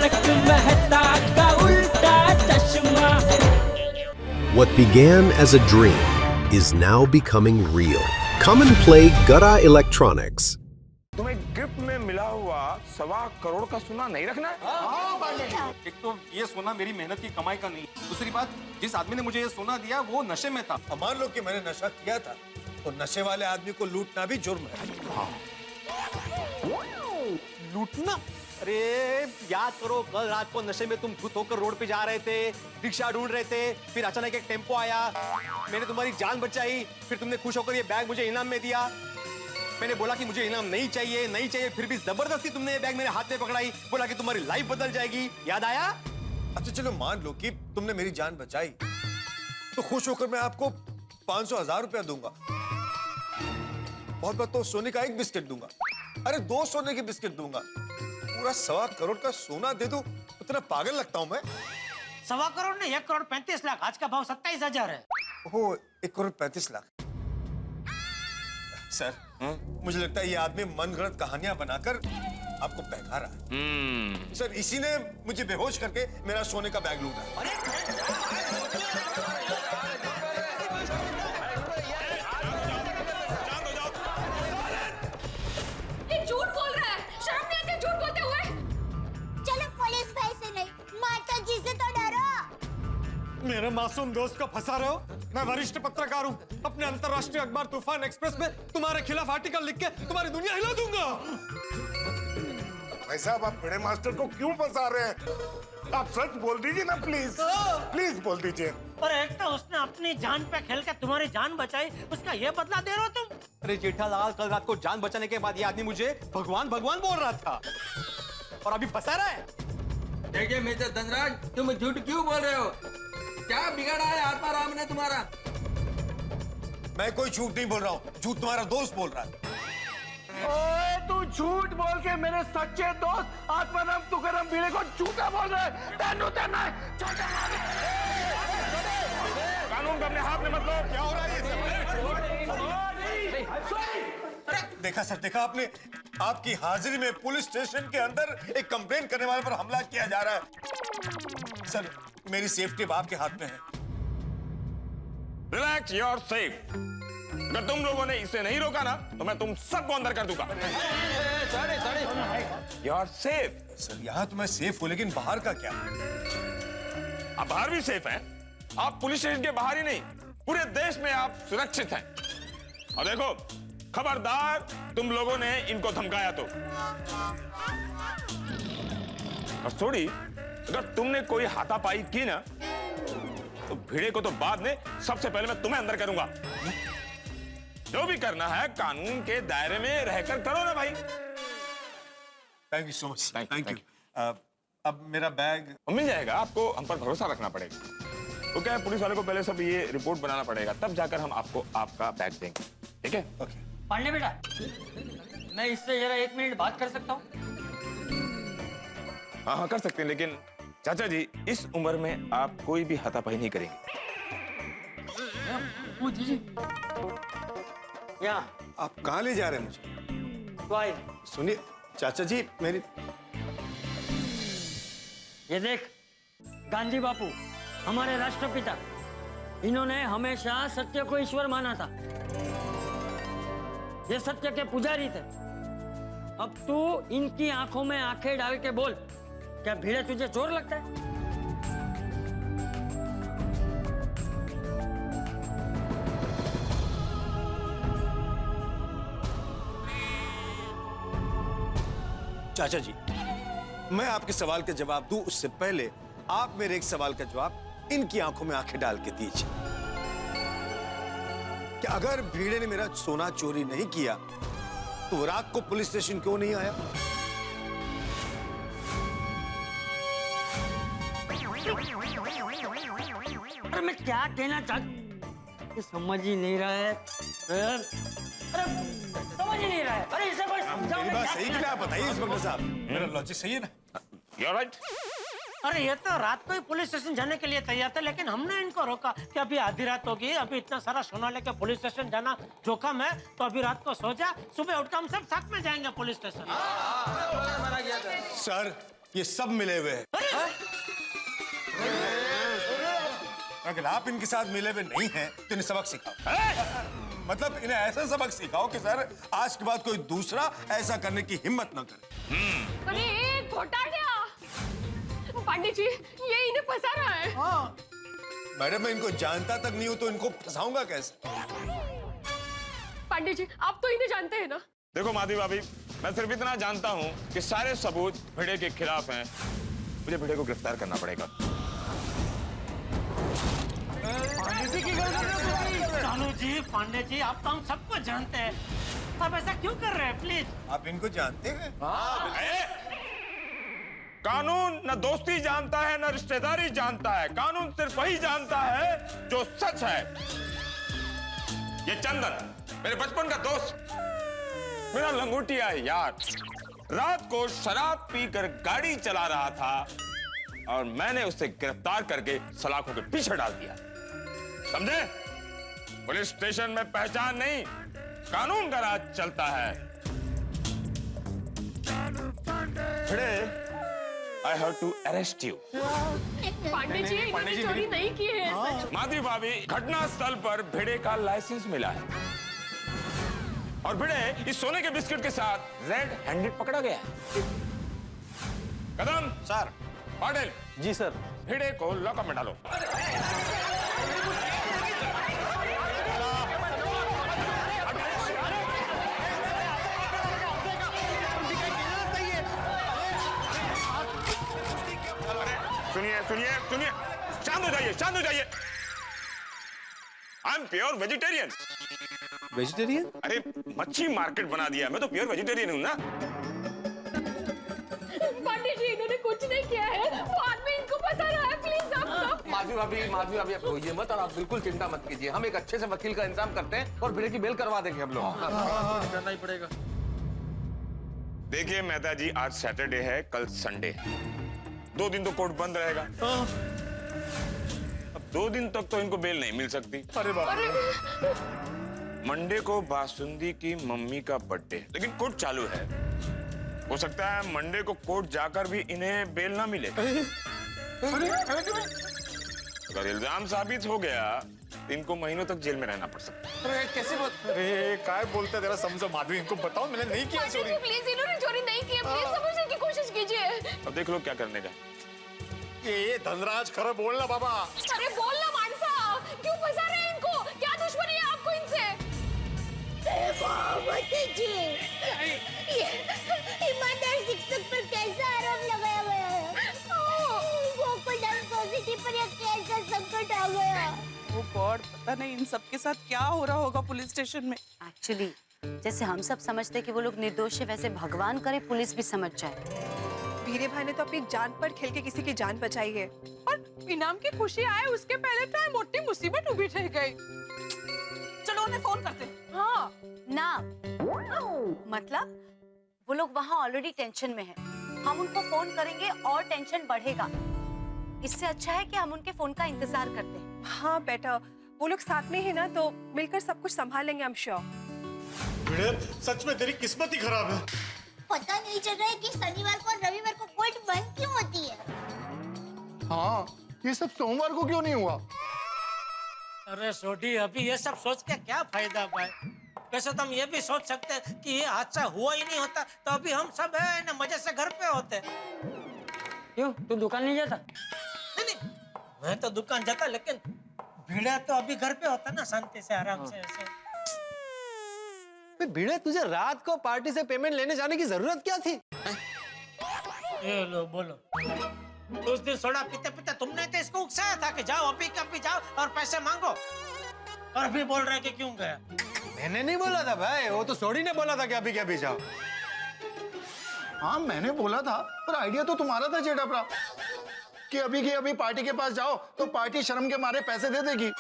तारक मेहता का उल्टा चश्मा। What began as a dream is now becoming real. Come and play Gada Electronics. तुम्हें gift में मिला हुआ 1.25 करोड़ का सोना नहीं रखना है? एक तो ये सोना मेरी मेहनत की कमाई का नहीं, दूसरी बात जिस आदमी ने मुझे ये सोना दिया वो नशे में था। मान लो कि मैंने नशा किया था तो नशे वाले आदमी को लूटना भी जुर्म है। लूटना? अरे याद करो, कल रात को नशे में तुम धुत होकर रोड पे जा रहे थे, रिक्शा ढूंढ रहे थे, फिर अचानक एक टेम्पो आया, मैंने तुम्हारी जान बचाई, फिर तुमने खुश होकर ये बैग मुझे इनाम में दिया। मैंने बोला कि मुझे इनाम नहीं चाहिए, फिर भी जबरदस्ती तुमने ये बैग मेरे हाथ में पकड़ाई, बोला कि तुम्हारी लाइफ बदल जाएगी। याद आया? अच्छा चलो मान लो कि तुमने मेरी जान बचाई, तो खुश होकर मैं आपको 500,000 रुपया दूंगा। बहुत बात तो सोने का एक बिस्किट दूंगा, अरे 2 सोने के बिस्किट दूंगा। पूरा 1.25 करोड़ का सोना दे दो, इतना पागल लगता हूं मैं? 1.25 करोड़ नहीं, 1 करोड़ 35 लाख। आज का भाव 27,000 है। ओह, 1 करोड़ 35 लाख। सर, मुझे लगता है ये आदमी मनगढ़ंत कहानियां बनाकर आपको बहका रहा है। सर, इसी ने मुझे बेहोश करके मेरा सोने का बैग लूटा। ये झूठ बोल रहा है, शर्म नहीं आती झूठ बोलते हुए? चलो पुलिस भाई से नहीं, माता जी से तो डरो। मेरे मासूम दोस्त को फंसा रहे हो? मैं वरिष्ठ पत्रकार हूँ, अपने अंतर्राष्ट्रीय अखबार तूफान एक्सप्रेस में तुम्हारे खिलाफ आर्टिकल लिख के तुम्हारी दुनिया हिला दूंगा। भाई साहब, आप बड़े मास्टर को क्यों फंसा रहे हैं? आप सच बोल दीजिए ना प्लीज, प्लीज बोल दीजिए। और एक तो उसने अपनी जान पे खेल के तुम्हारी जान बचाई, उसका ये बदला दे रहे हो तुम? अरे जेठालाल, कल रात को जान बचाने के बाद ये आदमी मुझे भगवान भगवान बोल रहा था और अभी फंसा रहा है। देखिए मिस्टर धनराज, तुम झूठ क्यों बोल रहे हो? क्या बिगाड़ा है आत्माराम ने तुम्हारा? मैं कोई झूठ नहीं बोल रहा हूँ, झूठ तुम्हारा दोस्त बोल रहा है। ओए, तू झूठ बोल के मेरे सच्चे दोस्त आत्माराम तुकाराम भिड़े को झूठा बोल रहा है। कानून को अपने हाथ में मत लो। क्या हो रहा है ये? देखा सर, देखा आपने? आपकी हाजिरी में पुलिस स्टेशन के अंदर एक कंप्लेन करने वाले पर हमला किया जा रहा है। सर, मेरी सेफ्टी अब आपके हाथ में है। Relax, you are safe. अगर तुम लोगों ने इसे नहीं रोका ना तो मैं तुम सबको अंदर कर दूंगा। You are safe. सर, यहाँ तो मैं सेफ हूँ, लेकिन बाहर का क्या? आप बाहर भी सेफ हैं। आप पुलिस स्टेशन के बाहर ही नहीं, पूरे देश में आप सुरक्षित हैं। और देखो, खबरदार तुम लोगों ने इनको धमकाया तो। और थोड़ी अगर तुमने कोई हाथापाई की ना तो भिड़े को तो बाद में सबसे पहले मैं तुम्हें अंदर करूंगा। जो भी करना है कानून के दायरे में रहकर करो ना भाई। Thank you so much. Thank you. अब मेरा बैग मिल जाएगा आपको, हम पर भरोसा रखना पड़ेगा। तो क्या है, पुलिस वाले को पहले सब ये रिपोर्ट बनाना पड़ेगा, तब जाकर हम आपको आपका बैग देंगे। ठीक है? ओके। पांडे बेटा, मैं इससे जरा 1 मिनट बात कर सकता हूँ? हाँ हाँ, कर सकते हैं, लेकिन चाचा जी इस उम्र में आप कोई भी हाथापाई नहीं करेंगे। यहाँ आप कहाँ ले जा रहे हैं मुझे? तो आई, सुनिए चाचा जी, मेरी ये देख, गांधी बापू हमारे राष्ट्रपिता, इन्होंने हमेशा सत्य को ईश्वर माना था। ये सत्य के पुजारी थे। अब तू इनकी आंखों में आंखें डाल के बोल, क्या भिड़े तुझे चोर लगता है? चाचा जी, मैं आपके सवाल का जवाब दूं उससे पहले आप मेरे एक सवाल का जवाब इनकी आंखों में आंखें डाल के दीजिए कि अगर भीड़े ने मेरा सोना चोरी नहीं किया तो वो रात को पुलिस स्टेशन क्यों नहीं आया? अरे मैं क्या कहना चाहता, समझ ही नहीं रहा है। अरे समझ ही नहीं रहा है। अरे इसे कोई समझाओ। मेरी बात सही कि ना? बताइए इंस्पेक्टर साहब, मेरा लॉजिक सही है ना? You're right. अरे ये तो रात को ही पुलिस स्टेशन जाने के लिए तैयार थे, लेकिन हमने इनको रोका कि अभी आधी रात होगी, अभी इतना सारा सोना लेके पुलिस स्टेशन जाना जोखिम है, तो अभी रात को सो जा, सुबह उठकर हम सब साथ में जाएंगे पुलिस स्टेशन। सर, ये सब मिले हुए हैं। अगर आप इनके साथ मिले हुए नहीं हैं तो इन्हें सबक सिखाओ। मतलब इन्हें ऐसा सबक सिखाओ कि सर आज के बाद कोई दूसरा ऐसा करने की हिम्मत ना करे। अरे घोटा गया पांडे जी, ये इन्हें फंसा रहा है। मैडम मैं इनको जानता तक नहीं हूं तो इनको फंसाऊंगा कैसे? पांडे जी, आप तो इन्हें जानते हैं ना? देखो माधवी भाभी, मैं सिर्फ इतना जानता हूँ कि सारे सबूत भिड़े के खिलाफ हैं। मुझे भिड़े को गिरफ्तार करना पड़ेगा। चालू जी, पांडे जी, आप तो हम सबको जानते हैं, आप ऐसा क्यों कर रहे हैं? प्लीज। आप इनको जानते हैं? कानून न दोस्ती जानता है न रिश्तेदारी जानता है। कानून सिर्फ वही जानता है जो सच है। ये चंदन मेरे बचपन का दोस्त, मेरा लंगोटिया है यार। रात को शराब पीकर गाड़ी चला रहा था और मैंने उसे गिरफ्तार करके सलाखों के पीछे डाल दिया। समझे? पुलिस स्टेशन में पहचान नहीं, कानून का राज चलता है। भिड़े, I have to arrest you. Pandey ji, इन्होंने चोरी नहीं की है। सच। माधवी भाभी, घटना स्थल पर भिड़े का लाइसेंस मिला है और भिड़े इस सोने के बिस्किट के साथ रेड हैंडेड पकड़ा गया है। कदम सर। पाटिल जी सर। भिड़े को लॉकअप में डालो। सुनिए सुनिए सुनिए, शांत हो जाइए, शांत हो जाइए। I am pure vegetarian. Vegetarian? अरे मच्छी मार्केट बना दिया, मैं तो प्योर वेजिटेरियन हूँ ना। पांडे जी, इन्होंने कुछ नहीं किया है, वो आदमी इनको फंसा रहा है। प्लीज आप माधवी भाभी आप रोइए मत और आप बिल्कुल चिंता मत कीजिए। हम एक अच्छे से वकील का इंतजाम करते हैं और भिड़े की बेल करवा देंगे हम लोग। करना ही पड़ेगा। देखिए मेहता जी, आज सैटरडे है, कल संडे, 2 दिन तो कोर्ट बंद रहेगा। अब 2 दिन तक तो इनको बेल नहीं मिल सकती। अरे बाप रे। मंडे को बासुंदी की मम्मी का बर्थडे, लेकिन कोर्ट चालू है। हो सकता है मंडे को कोर्ट जाकर भी इन्हें बेल ना मिले। अगर इल्जाम साबित हो गया तो इनको महीनों तक जेल में रहना पड़ सकता है। अरे कैसे अरे काय बोलते जरा समझो माधवी, इनको बताओ मैंने नहीं किया चोरी। प्लीज, इन्होंने चोरी नहीं की है। प्लीज समझने की कोशिश कीजिए। अब देख लो क्या करने का। ये धनराज खरा बोलना बाबा। अरे बोलना मानसा, क्यों फंसा रहे हैं इनको? क्या दुश्मनी है आपको इनसे? ईमानदार शिक्षक पर कैसा आरोप लगाया गया है? गोकुलधाम सोसाइटी पर यह कैसा संकट आ गया? ओ गॉड, पता नहीं इन सब के साथ क्या हो रहा होगा पुलिस स्टेशन में। एक्चुअली जैसे हम सब समझते हैं कि वो लोग निर्दोष है, वैसे भगवान करे पुलिस भी समझ जाए। वीरे भाई ने तो अपनी जान पर खेल के किसी की जान बचाई है और इनाम की खुशी आए उसके पहले तो मोटी मुसीबत उभी रह गई। चलो उन्हें फोन करते हैं। हाँ ना, मतलब वो लोग वहाँ ऑलरेडी टेंशन में है, हम उनको फोन करेंगे और टेंशन बढ़ेगा। इससे अच्छा है कि हम उनके फोन का इंतजार करते हैं। हाँ बेटा, वो लोग साथ में है ना, तो मिलकर सब कुछ संभालेंगे, आई एम श्योर। सच में तेरी किस्मत ही खराब है। पता नहीं चल रहा है कि शनिवार को और रविवार को कोर्ट बंद क्यों होती है? हाँ, ये सब सोमवार को क्यों नहीं हुआ? अरे सोडी, अभी ये सब सोच के क्या फायदा भाई? वैसे तो हम ये भी सोच सकते हैं कि ये हादसा हुआ ही नहीं होता तो अभी हम सब है ना मजे से घर पे होते। क्यों, तू दुकान नहीं जाता? नहीं, मैं तो दुकान जाता, लेकिन भिड़ा तो अभी घर पे होता ना, शांति से आराम से ऐसे। भिड़े, तुझे रात को पार्टी से पेमेंट लेने जाने की जरूरत क्या थी? ये लो बोलो, उस दिन सोडा पीते पीते तुमने तो इसको उकसाया था कि जाओ अभी कभी जाओ और पैसे मांगो, और अभी बोल रहे कि क्यों गया? मैंने नहीं बोला था भाई, वो तो सोडी ने बोला था कि अभी क्या जाओ। हाँ मैंने बोला था, पर आइडिया तो तुम्हारा था जेठापरा, कि अभी की अभी पार्टी के पास जाओ तो पार्टी शर्म के मारे पैसे दे देगी।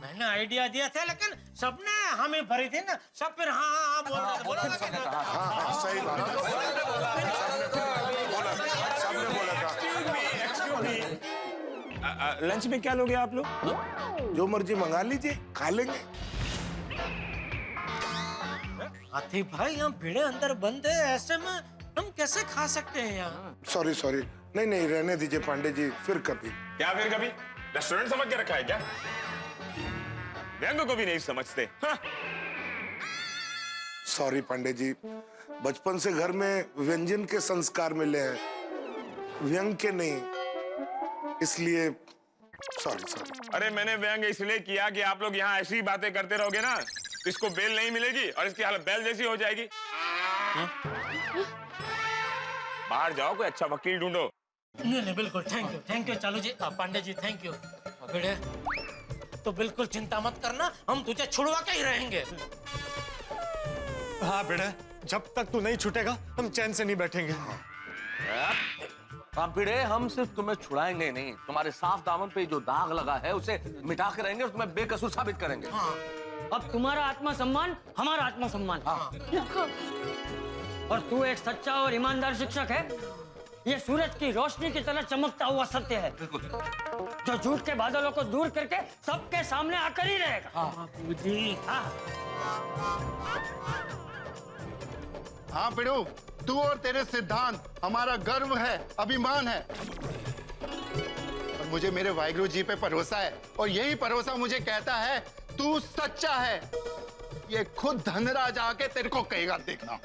मैंने आइडिया दिया था, लेकिन सबने हामी भरी थी ना, सब फिर हाँ बोल रहे थे। हाँ सही बात है। लंच में क्या लोगे आप लोग? जो मर्जी मंगा लीजिए, खा लेंगे। हाथी भाई हम भिड़े अंदर बंद है, ऐसे में हम कैसे खा सकते हैं यहाँ? सॉरी सॉरी, नहीं नहीं रहने दीजिए पांडे जी, फिर कभी। क्या फिर कभी? रेस्टोरेंट समझ के रखा है क्या? व्यंग को भी नहीं समझते। हाँ। सॉरी पांडे जी, बचपन से घर में व्यंजन के संस्कार मिले हैं, व्यंग के नहीं, इसलिए सॉरी सॉरी। अरे मैंने व्यंग इसलिए किया कि आप लोग यहाँ ऐसी बातें करते रहोगे ना, तो इसको बेल नहीं मिलेगी और इसकी हालत बैल जैसी हो जाएगी। बाहर जाओ, कोई अच्छा वकील ढूंढो। नहीं नहीं बिल्कुल, थैंक यू चालू जी, पांडे जी थैंक यू। भिड़े तो बिल्कुल चिंता मत करना, हम तुझे छुड़वा के ही रहेंगे। हाँ बेटा, जब तक तू नहीं छूटेगा हम चैन से नहीं बैठेंगे। अब भिड़े हम सिर्फ तुम्हें छुड़ाएंगे नहीं, तुम्हारे साफ दामन पे जो दाग लगा है उसे मिटा के रहेंगे और तुम्हें बेकसूर साबित करेंगे। हाँ। अब तुम्हारा आत्मसम्मान हमारा आत्मसम्मान। हाँ। और तू एक सच्चा और ईमानदार शिक्षक है, ये सूरज की रोशनी की तरह चमकता हुआ सत्य है, जो झूठ के बादलों को दूर करके सबके सामने आकर ही रहेगा। हाँ बिड़ू, तू और तेरे सिद्धांत हमारा गर्व है, अभिमान है। और मुझे मेरे वाहिगुरु जी पे भरोसा है, और यही भरोसा मुझे कहता है तू सच्चा है। ये खुद धनराज आके तेरे को कहेगा, देखना।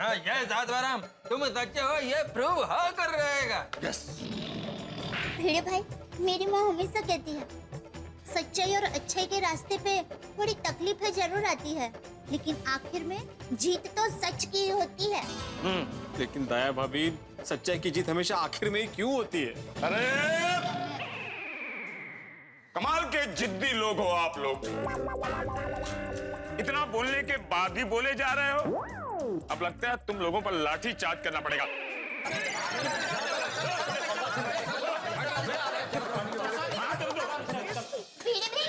हाँ ये साधवाराम, तुम सच्चे हो ये प्रूव हाँ कर रहेगा। यस। भिड़े भाई, मेरी माँ हमेशा कहती है सच्चाई और अच्छाई के रास्ते पे थोड़ी तकलीफें जरूर आती है, लेकिन आखिर में जीत तो सच की होती है। लेकिन दया भाभी, सच्चाई की जीत हमेशा आखिर में ही क्यों होती है? अरे कमाल के जिद्दी लोग हो आप लोग, इतना बोलने के बाद भी बोले जा रहे हो। अब लगता है तुम लोगों पर लाठी चार्ज करना पड़ेगा।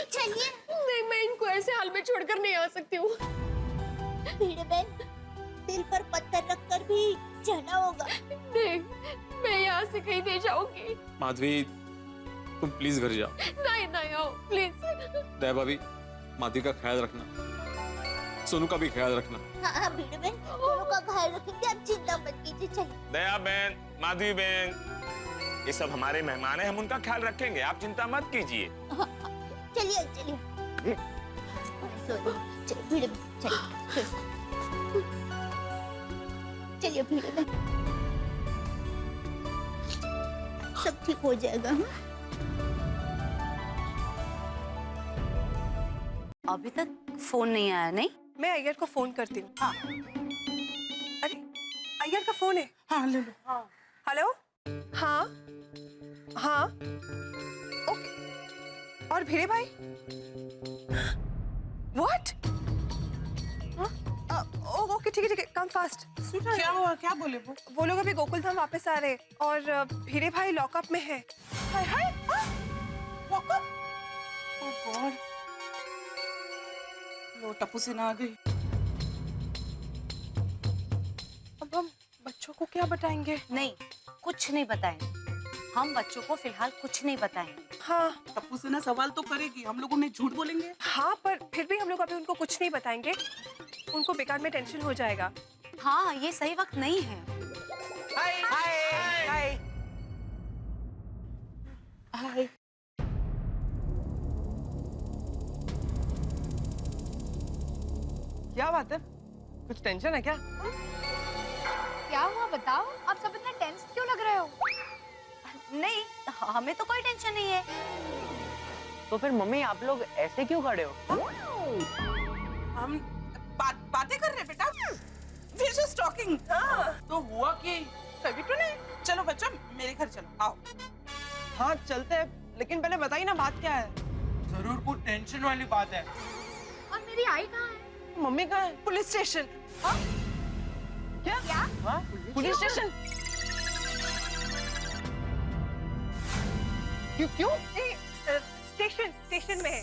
चलिए। नहीं, मैं इनको ऐसे हाल में छोड़कर नहीं आ सकती हूँ। भिड़े बहन, दिल पर पत्थर रखकर भी जाना होगा। नहीं, मैं यहाँ से कहीं नहीं जाऊंगी। माधवी, तुम प्लीज घर जाओ। नहीं आओ प्लीज। दया भाभी, माधवी का ख्याल रखना, सोनू का भी ख्याल रखना। हाँ भिड़े बहन, दोनों का ख्याल रखेंगे, आप चिंता मत कीजिए। चलिए। दया बहन, माधवी बहन, ये सब हमारे मेहमान हैं, हम उनका ख्याल रखेंगे, आप चिंता मत कीजिए। चलिए चलिए भिड़े बहन, चलिए भिड़े बहन, सब ठीक हो जाएगा। अभी तक फोन नहीं आया। नहीं, मैं अय्यर को फोन करती हूँ। हाँ। अरे अय्यर का फोन है। हाँ ले लो। हाँ। हेलो। हाँ हाँ ओके। और भिड़े भाई? व्हाट? ओके ठीक है, कम फास्ट। क्या हुआ, क्या बोले वो लोग अभी गोकुलधाम वापस आ रहे और भिड़े भाई लॉकअप में है। हाय हाय, लॉकअप? ओह गॉड, वो टप्पू सिन्हा आ गई। अब हम बच्चों को क्या बताएंगे? नहीं, कुछ नहीं बताएंगे, हम बच्चों को फिलहाल कुछ नहीं बताएंगे। हाँ, टप्पू सिन्हा सवाल तो करेगी, हम लोग उन्हें झूठ बोलेंगे। हाँ, पर फिर भी हम लोग अभी उनको कुछ नहीं बताएंगे, उनको बेकार में टेंशन हो जाएगा। हाँ, ये सही वक्त नहीं है। हाय हाय हाय हाय। क्या बात है, कुछ टेंशन है क्या? क्या हुआ बताओ, आप सब इतना टेंस क्यों लग रहे हो? नहीं, हमें तो कोई टेंशन नहीं है। तो फिर मम्मी आप लोग ऐसे क्यों खड़े हो? हम बातें कर रहे बेटा, फिर से स्टॉकिंग। तो हुआ कि कभी तो नहीं। चलो बच्चों मेरे घर चलो, आओ। हाँ चलते हैं, लेकिन पहले बताइए ना बात क्या है। जरूर कुछ टेंशन वाली बात है। और मेरी आई कहाँ है? मम्मी कहाँ है? Police station. क्या? हाँ? Police station? क्यों? स्टेशन में है।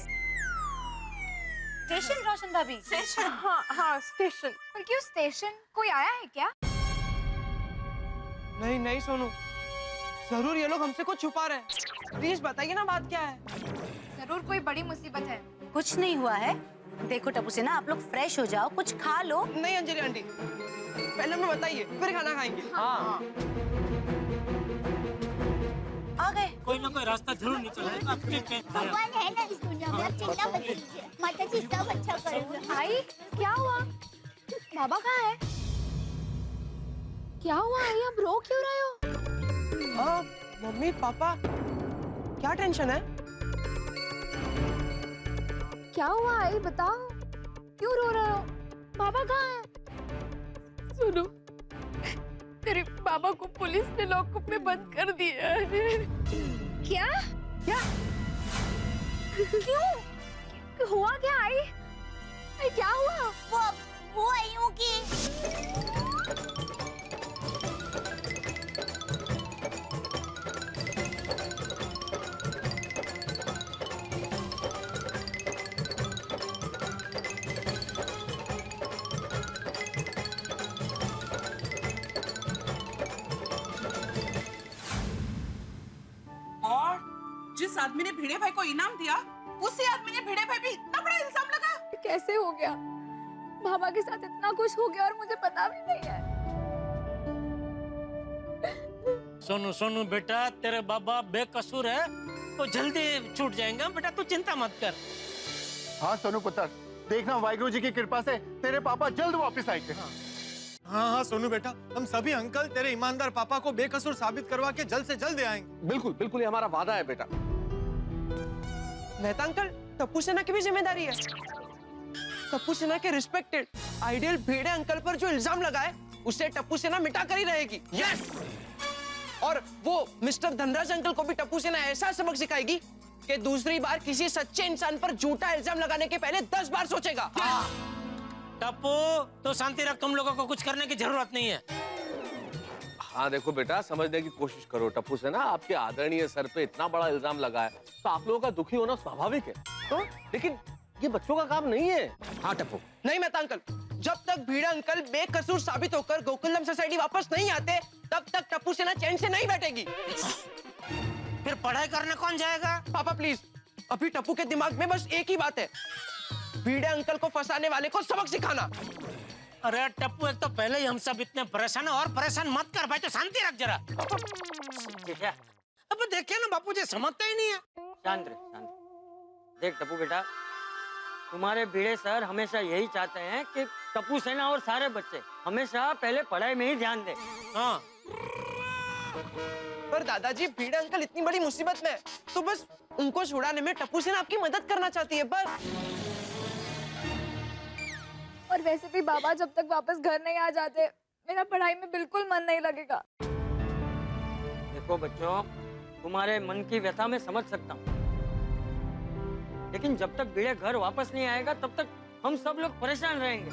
स्टेशन रोशन भाभी? स्टेशन? हाँ स्टेशन। पर क्यों स्टेशन? कोई आया है क्या? नहीं सोनू, जरूर ये लोग हमसे कुछ छुपा रहे हैं। प्लीज बताइए ना बात क्या है। जरूर कोई बड़ी मुसीबत है। कुछ नहीं हुआ है, देखो टप्पू सेना, आप लोग फ्रेश हो जाओ, कुछ खा लो। नहीं अंजलि आंटी, पहले हमें बताइए, फिर खाना खाएंगे। हाँ। आ गए। कोई ना कोई रास्ता जरूर निकल आएगा। भगवान है ना इस दुनिया में, आप चिंता मत कीजिए, माता जी सब अच्छा करेंगे। आई क्या हुआ? बाबा कहाँ है? क्या हुआ आई, आप रो क्यों रहे हो? हाँ मम्मी पापा, क्या टेंशन है? क्या हुआ आई बताओ, क्यों रो रहे हो? बाबा कहाँ है? सुनो, तेरे बाबा को पुलिस ने लॉकअप में बंद कर दिया है। क्या? क्या? क्यों? हुआ क्या आई? आई क्या हुआ? वो आई हूँ कि और जिस आदमी ने भिड़े भाई को इनाम दिया, उसी आदमी ने भिड़े भाई पे इतना बड़ा इल्जाम लगा। कैसे हो गया? बाबा के साथ इतना कुछ हो गया और मुझे पता भी नहीं है। सोनू सोनू बेटा, तेरे बाबा बेकसूर है तो जल्दी छूट जाएंगे बेटा, तू चिंता मत कर। हाँ सोनू पुत्र, देखना वाहिगुरु जी की कृपा से तेरे पापा जल्द वापस आएंगे। हाँ सोनू बेटा, हम सभी अंकल तेरे ईमानदार पापा को बेकसूर साबित करवा के जल्द से जल्द ले आएंगे। बिल्कुल बिल्कुल, ये हमारा वादा है बेटा। मेहता अंकल, टप्पू सेना की भी जिम्मेदारी है। टप्पू सेना के रिस्पेक्टेड आइडियल भिड़े अंकल पर जो इल्जाम लगा है, उसे टप्पू सेना मिटा कर ही रहेगी। यस। और वो मिस्टर धनराज अंकल को भी टप्पू सेना ऐसा सबक सिखाएगी कि दूसरी बार किसी सच्चे इंसान पर झूठा इल्जाम लगाने के पहले 10 बार सोचेगा। टप्पू तो शांति रख, तुम लोगों को कुछ करने की जरूरत नहीं है। हाँ देखो बेटा, समझने की कोशिश करो। टप्पू से ना आपके आदरणीय सर पे इतना बड़ा इल्जाम लगा है तो आप लोगों का दुखी होना स्वाभाविक है। तो लेकिन ये बच्चों का काम नहीं है। हाँ टप्पू। नहीं मेहता अंकल, जब तक भीड़ा अंकल बेकसूर साबित होकर गोकुलम सोसाइटी वापस नहीं आते, तब तक टप्पू सेना चैन से नहीं बैठेगी। फिर पढ़ाई करने कौन जाएगा? पापा प्लीज, अभी टप्पू के दिमाग में बस एक ही बात है, भीड़े अंकल को फंसाने वाले को सबक सिखाना। अरे टप्पू, एक तो पहले ही हम सब इतने परेशान हैं, और परेशान मत कर भाई, तो शांति रख जरा। क्या? अब देखिए ना बापूजी समझते ही नहीं है। शांत रहे, शांत रहे। देख टप्पू बेटा, तुम्हारे भिड़े सर हमेशा यही चाहते हैं कि टप्पू सेना और सारे बच्चे हमेशा पहले पढ़ाई में ही ध्यान दें। हाँ। पर दादाजी, भीड़े अंकल इतनी बड़ी मुसीबत में है, तो बस उनको छुड़ाने में टप्पू सेना आपकी मदद करना चाहती है बस। और वैसे भी बाबा जब तक वापस घर नहीं आ जाते, मेरा पढ़ाई में बिल्कुल मन नहीं लगेगा। देखो बच्चों, तुम्हारे मन की व्यथा मैं समझ सकता हूँ, लेकिन जब तक भिड़े घर वापस नहीं आएगा तब तक हम सब लोग परेशान रहेंगे।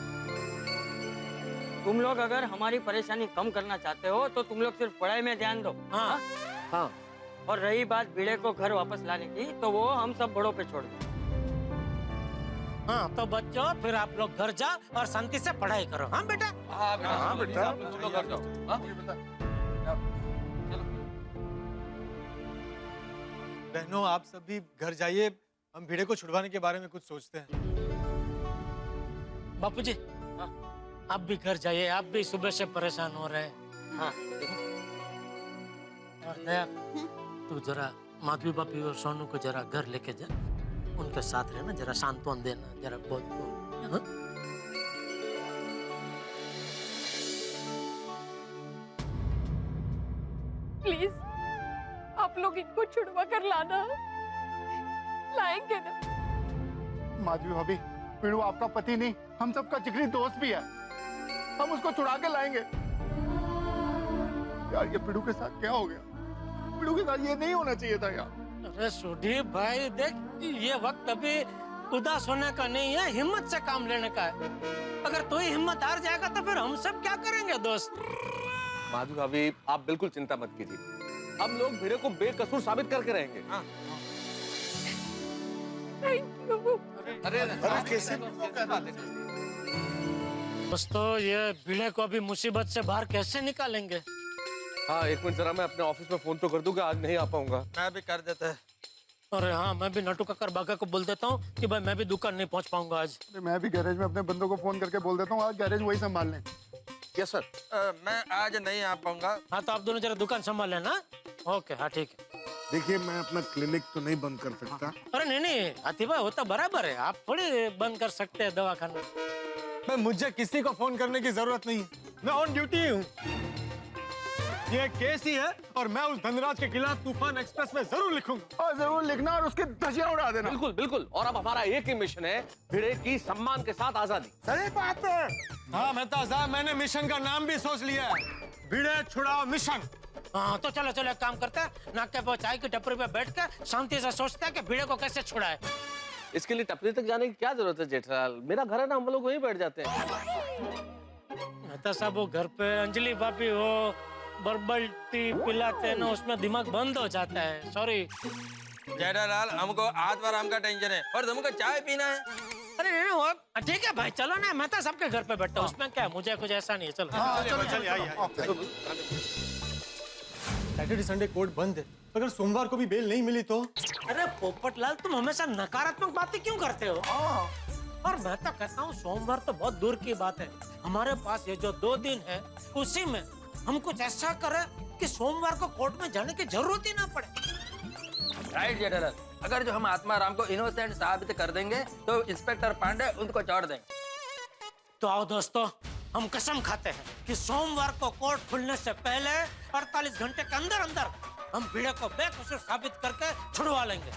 तुम लोग अगर हमारी परेशानी कम करना चाहते हो तो तुम लोग सिर्फ पढ़ाई में ध्यान दो। हाँ। हाँ। और रही बात भिड़े को घर वापस लाने की, तो वो हम सब बड़ों पे छोड़ दो। हाँ तो बच्चों, फिर आप लोग घर जाओ और शांति से पढ़ाई करो। हाँ बेटा। हाँ बेटा, हाँ बेटा, आप लोग घर जाओ। हाँ? बहनों, आप सभी घर जाइए, हम भिड़े को छुड़वाने के बारे में कुछ सोचते हैं। बापूजी, आप भी घर जाइए, आप भी सुबह से परेशान हो रहे हैं। हाँ। और दया, तू जरा माधवी बापी और सोनू को जरा घर लेके जा, उनके साथ रहना, जरा सांत्वन देना, जरा बहुत। हाँ? प्लीज आप लोग इनको छुड़वा कर लाना, लाएंगे ना? माधवी भाभी, पिड़ू आपका पति नहीं, हम सबका जिगरी दोस्त भी है। हम उसको छुड़ा के लाएंगे। यार ये पिड़ू के साथ क्या हो गया? पिड़ू के साथ ये नहीं होना चाहिए था यार। अरे सुधीर भाई देख, ये वक्त अभी उदास होने का नहीं है, हिम्मत से काम लेने का है। अगर तू ही हिम्मत हार जाएगा तो फिर हम सब क्या करेंगे दोस्त? माधवी भाभी, आप बिल्कुल चिंता मत कीजिए, हम लोग भिड़े को बेकसूर साबित करके रहेंगे। हाँ। Thank you. अरे कैसे? दोस्तों, ये भिड़े को अभी मुसीबत से बाहर कैसे निकालेंगे? हाँ, एक मिनट जरा मैं अपने ऑफिस में फोन तो कर दूं कि आज नहीं आ पाऊंगा। मैं भी कर देता है। अरे हाँ, मैं भी नटू कक्कर बागा को बोल देता हूँ कि भाई मैं भी दुकान नहीं पहुँच पाऊंगा आज। मैं भी गैरेज में अपने बंदों को फोन करके बोल देता हूँ आज गैरेज वही संभाल लें। Yes sir. मैं आज नहीं आ पाऊंगा। हाँ तो आप दोनों जरा दुकान संभाल लेना। ओके हाँ ठीक है। देखिए मैं अपना क्लिनिक तो नहीं बंद कर सकता। अरे नहीं हाथी भाई वो तो बराबर है, आप थोड़ी बंद कर सकते हैं दवाखाना। मैं मुझे किसी को फोन करने की जरूरत नहीं है, मैं ऑन ड्यूटी हूँ। ये केस ही है और मैं उस धनराज के खिलाफ तूफान एक्सप्रेस में जरूर लिखूंगा। और जरूर लिखना और उसकी धज्जियां उड़ा देना। बिल्कुल बिल्कुल। और अब हमारा एक ही मिशन है, भिड़े की सम्मान के साथ आजादी। सही बात है। हाँ मेहता साहब, मैंने मिशन का नाम भी सोच लिया है, भिड़े छुड़ाओ मिशन। हाँ तो चलो चलो एक काम करते हैं, नाके पर चाय की टपरी पे बैठ के शांति से सोचते हैं कि भिड़े को कैसे छुड़ाए। इसके लिए टपरी तक जाने की क्या जरूरत है जेठालाल? मेरा घर है ना, हम लोग वहीं बैठ जाते हैं। मेहता साहब वो घर पे अंजलि भाभी हो बर्बल टी पिलाते हैं ना, उसमें दिमाग बंद हो जाता है। सॉरी जेठालाल, हमको आत्माराम का टेंशन है और तुमको चाय पीना है। अरे नहीं वो ठीक है भाई, चलो ना मेहता साहब के घर पे बैठता हूँ, उसमें क्या है, मुझे कुछ ऐसा नहीं है। चलो चलिए आइए। सैटरडे संडे कोर्ट बंद है, अगर सोमवार को भी बेल नहीं मिली तो? अरे पोपटलाल तुम हमेशा नकारात्मक बातें क्यों करते हो? और मैं तो कहता हूँ सोमवार तो बहुत दूर की बात है, हमारे पास ये जो 2 दिन है उसी में हम कुछ ऐसा करें कि सोमवार को कोर्ट में जाने की जरूरत ही ना पड़े। राइट जेठालाल, अगर जो हम आत्माराम को इनोसेंट साबित कर देंगे तो इंस्पेक्टर पांडे उनको छोड़ देंगे। तो आओ दोस्तों, हम कसम खाते हैं कि सोमवार को कोर्ट खुलने से पहले 48 घंटे के अंदर अंदर हम भिड़े को बेकसूर साबित करके छुड़वा लेंगे।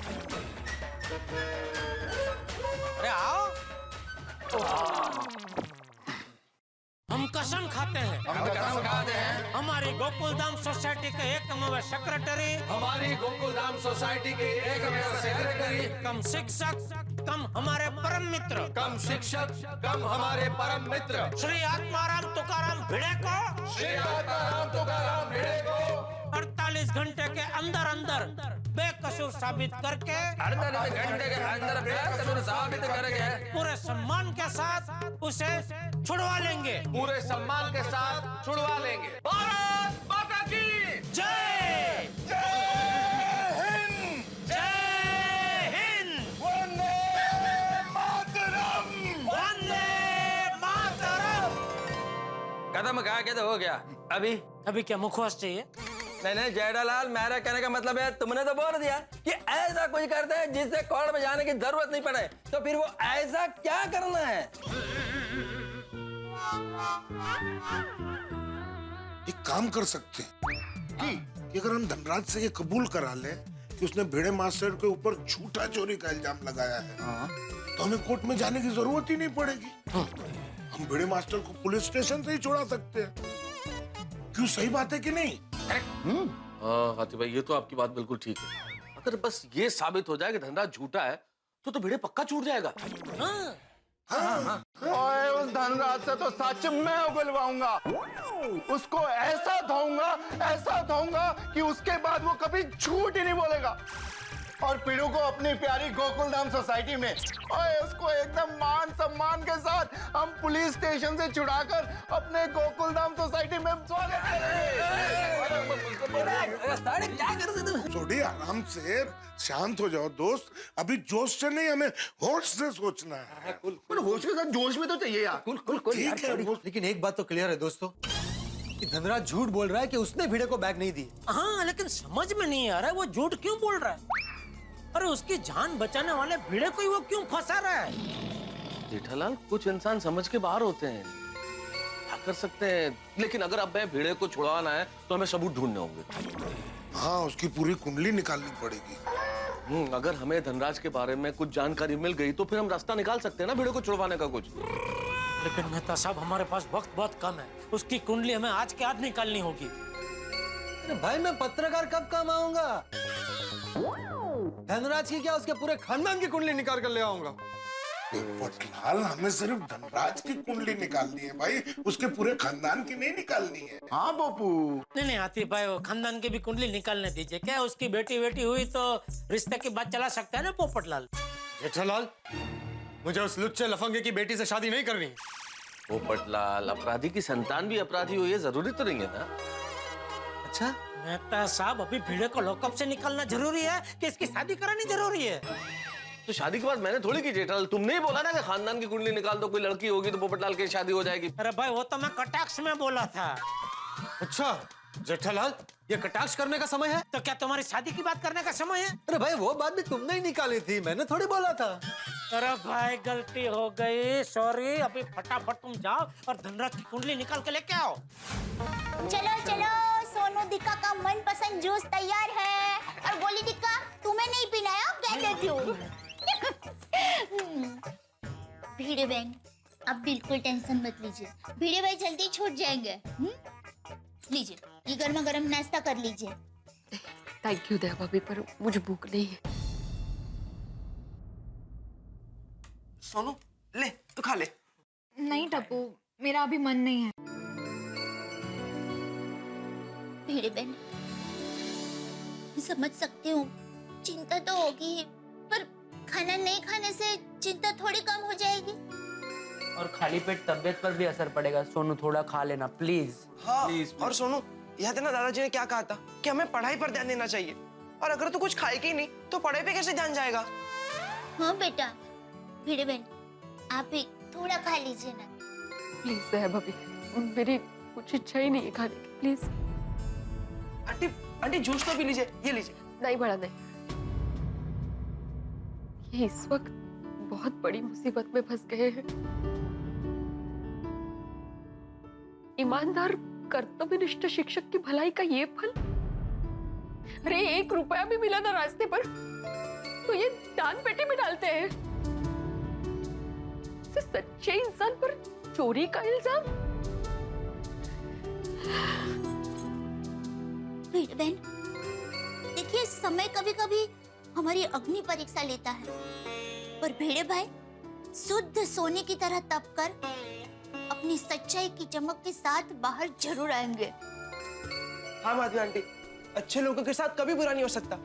अरे आओ। हम कसम खाते हैं, हमारी गोकुलधाम सोसाइटी के एकमेव सेक्रेटरी, कम शिक्षक कम हमारे परम मित्र, श्री आत्माराम तुकाराम भिड़े को 48 घंटे के अंदर अंदर बेकसूर साबित करके 48 घंटे के अंदर बेकसूर साबित करके पूरे सम्मान के साथ उसे छुड़वा लेंगे। पूरे सम्मान के साथ छुड़वा लेंगे। भारत माता की जय जय हिंद। जय हिंद। वंदे मातरम। वंदे मातरम। कदम खा के तो हो गया। अभी क्या मुखवास चाहिए? नहीं जेठालाल, मेरा कहने का मतलब है तुमने तो बोल दिया कि ऐसा कुछ करते हैं जिससे कोर्ट में जाने की जरूरत नहीं पड़े, तो फिर वो ऐसा क्या करना है? एक काम कर सकते हैं कि अगर हम धनराज से ये कबूल करा ले कि उसने भिड़े मास्टर के ऊपर झूठा चोरी का इल्जाम लगाया है, तो हमें कोर्ट में जाने की जरूरत ही नहीं पड़ेगी। हम भिड़े मास्टर को पुलिस स्टेशन से ही छुड़ा सकते हैं। क्यों, सही बात है कि नहीं? हाँ हाथी भाई, ये तो आपकी बात बिल्कुल ठीक है। अगर बस ये साबित हो जाए कि धनराज झूठा है तो भिड़े पक्का छूट जाएगा। ओए, उस धनराज से तो सच मैं उगलवाऊंगा, उसको ऐसा धोऊंगा कि उसके बाद वो कभी झूठ ही नहीं बोलेगा। और पीड़ू को अपनी प्यारी गोकुलधाम सोसाइटी में ओए उसको एकदम मान सम्मान के साथ हम पुलिस स्टेशन से छुड़ाकर अपने गोकुलधाम सोसाइटी में स्वागत करेंगे। क्या कर रहे तुम? छोड़ी, आराम से शांत हो जाओ दोस्त, अभी जोश से नहीं, हमें होश से सोचना है। होश के साथ जोश में तो चाहिए यार। ठीक है, लेकिन एक बात तो क्लियर है दोस्तों कि धनराज झूठ बोल रहा है कि उसने भिड़े को बैग नहीं दी। हाँ लेकिन समझ में नहीं आ रहा है वो झूठ क्यों बोल रहा है। अरे उसकी जान बचाने वाले भिड़े को ही वो क्यों फंसा रहा है? जेठालाल, कुछ इंसान समझ के बाहर होते हैं, क्या कर सकते हैं। लेकिन अगर अब मैं भिड़े को छुड़वाना है तो हमें सबूत ढूंढने होंगे। हाँ, उसकी पूरी कुंडली निकालनी पड़ेगी। अगर हमें धनराज के बारे में कुछ जानकारी मिल गई तो फिर हम रास्ता निकाल सकते हैं ना भिड़े को छुड़वाने का कुछ। लेकिन मेहता साहब, हमारे पास वक्त बहुत कम है, उसकी कुंडली हमें आज के आज निकालनी होगी। अरे भाई, मैं पत्रकार कब काम आऊंगा? धनराज की क्या, उसके पूरे खानदान की कुंडली निकाल कर ले आऊंगा। पोपटलाल, हमें सिर्फ धनराज की कुंडली निकालनी है भाई, उसके पूरे खानदान की नहीं निकालनी है। हाँ पप्पू। नहीं आती भाई, वो खानदान की भी कुंडली निकालने दीजिए। क्या उसकी बेटी हुई तो रिश्ते की बात चला सकता है ना पोपटलाल? जेठालाल, मुझे उस लुच्चे लफंगे की बेटी से शादी नहीं करनी। पोपटलाल, अपराधी की संतान भी अपराधी हो ये जरूरी तो नहीं है ना। अच्छा मेहता साहब, अभी भिड़े को लॉकअप से निकालना जरूरी है कि इसकी शादी करानी जरूरी है? तो शादी के बाद मैंने थोड़ी की जेठालाल, तुमने ही बोला ना कि खानदान की कुंडली निकाल दो, कोई लड़की होगी तो पोपटलाल की शादी हो जाएगी। अरे भाई वो तो मैं कटाक्ष में बोला था। अच्छा जेठालाल, ये कटाक्ष करने का समय है? तो क्या तुम्हारी शादी की बात करने का समय है? अरे भाई वो बात भी तुमने ही निकाली थी, मैंने थोड़ी बोला था। अरे भाई गलती हो गई, सॉरी। अभी फटाफट तुम जाओ और धनराज की कुंडली निकाल के लेके आओ। चलो चलो, सोनू दिक्का का मनपसंद जूस तैयार है। और गोली दिक्का, तुम्हें नहीं पीना है, कह देती हूँ। भिड़े बहन, अब बिल्कुल टेंशन मत लीजिए, भिड़े भाई जल्दी छूट जाएंगे। लीजिए, ये गर्मा गर्म नाश्ता कर लीजिए। थैंक यू दया भाभी, पर मुझे भूख नहीं है। सोनू ले, तू खा ले। नहीं टप्पू, मेरा अभी मन नहीं है। भिड़े बहन, समझ सकती हूँ, चिंता तो होगी, पर खाना नहीं खाने से चिंता थोड़ी कम हो जाएगी। और खाली पेट तबीयत पर भी असर पड़ेगा। सोनू थोड़ा खा लेना प्लीज। हाँ, और सोनू, याद है ना दादाजी ने क्या कहा था कि हमें पढ़ाई पर ध्यान देना चाहिए, और अगर तू कुछ खाएगी ही नहीं तो पढ़ाई पे कैसे ध्यान जाएगा? हाँ बेटा, भिड़े बहन आप भी थोड़ा खा लीजिए ना। प्लीज दया भाभी, मेरी कुछ इच्छा ही नहीं है खाने की, प्लीज। आंटी, आंटी जूस तो पी लीजिए, ये लीजिए। नहीं बड़ा नहीं, ये इस वक्त बहुत बड़ी मुसीबत में फंस गए हैं। ईमानदार कर्तव्यनिष्ठ शिक्षक की भलाई का ये फल। अरे 1 रुपया भी मिला ना रास्ते पर तो ये दान पेटी में डालते हैं। सच्चे इंसान पर चोरी का इल्जाम। बहन देखिए, समय कभी कभी हमारी अग्नि परीक्षा लेता है, पर भेड़े भाई शुद्ध सोने की तरह तप कर अपनी सच्चाई की चमक के साथ बाहर जरूर आएंगे। हाँ माधवी आंटी, अच्छे लोगों के साथ कभी बुरा नहीं हो सकता।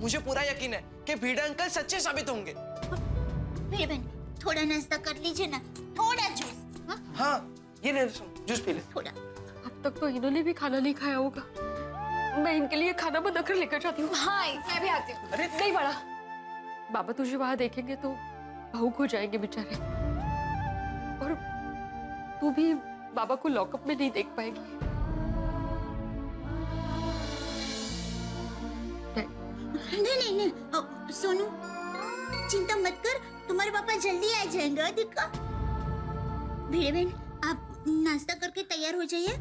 मुझे पूरा यकीन है कि भीड़ा अंकल सच्चे साबित होंगे। भेड़े बहन, थोड़ा नाश्ता कर लीजिए ना, थोड़ा जूस। हाँ, ये ले जूस पी ले। थोड़ा। अब तक तो इन्होंने भी खाना नहीं खाया होगा, मैं इनके लिए खाना बनाकर लेकर जाती हूँ। हाँ, मैं भी आती हूँ। अरे नहीं बड़ा, बाबा तुझे वहां देखेंगे तो भावुक हो जाएंगे बेचारे, और तू भी बाबा को लॉकअप में नहीं देख पाएगी। नहीं नहीं नहीं, सोनू चिंता मत कर, तुम्हारे पापा जल्दी आ जाएंगे। दिक्का, भेड़े बहन आप नाश्ता करके तैयार हो जाइए,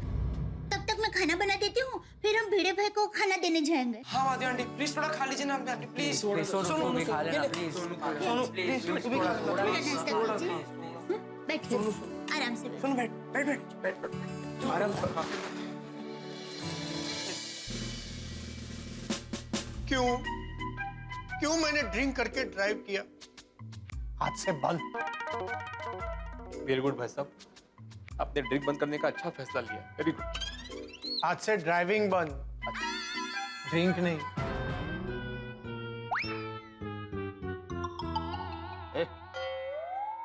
तब तक मैं खाना बना देती हूँ, फिर हम भेड़े भाई को खाना देने जाएंगे। हाँ माधवी आंटी, प्लीज थोड़ा खा लीजिए ना आंटी, प्लीज। सोनू भी खा लेना प्लीज। सोनू प्लीज, तू भी खा ले। बैठिए, आराम से सुन, बैठ बैठ बैठ बैठ आराम से खा। क्यों मैंने ड्रिंक करके ड्राइव किया? आज से बंद। वेरी गुड भाई साहब, आपने ड्रिंक बंद करने का अच्छा फैसला लिया, वेरी गुड। आज से ड्राइविंग बंद, ड्रिंक नहीं।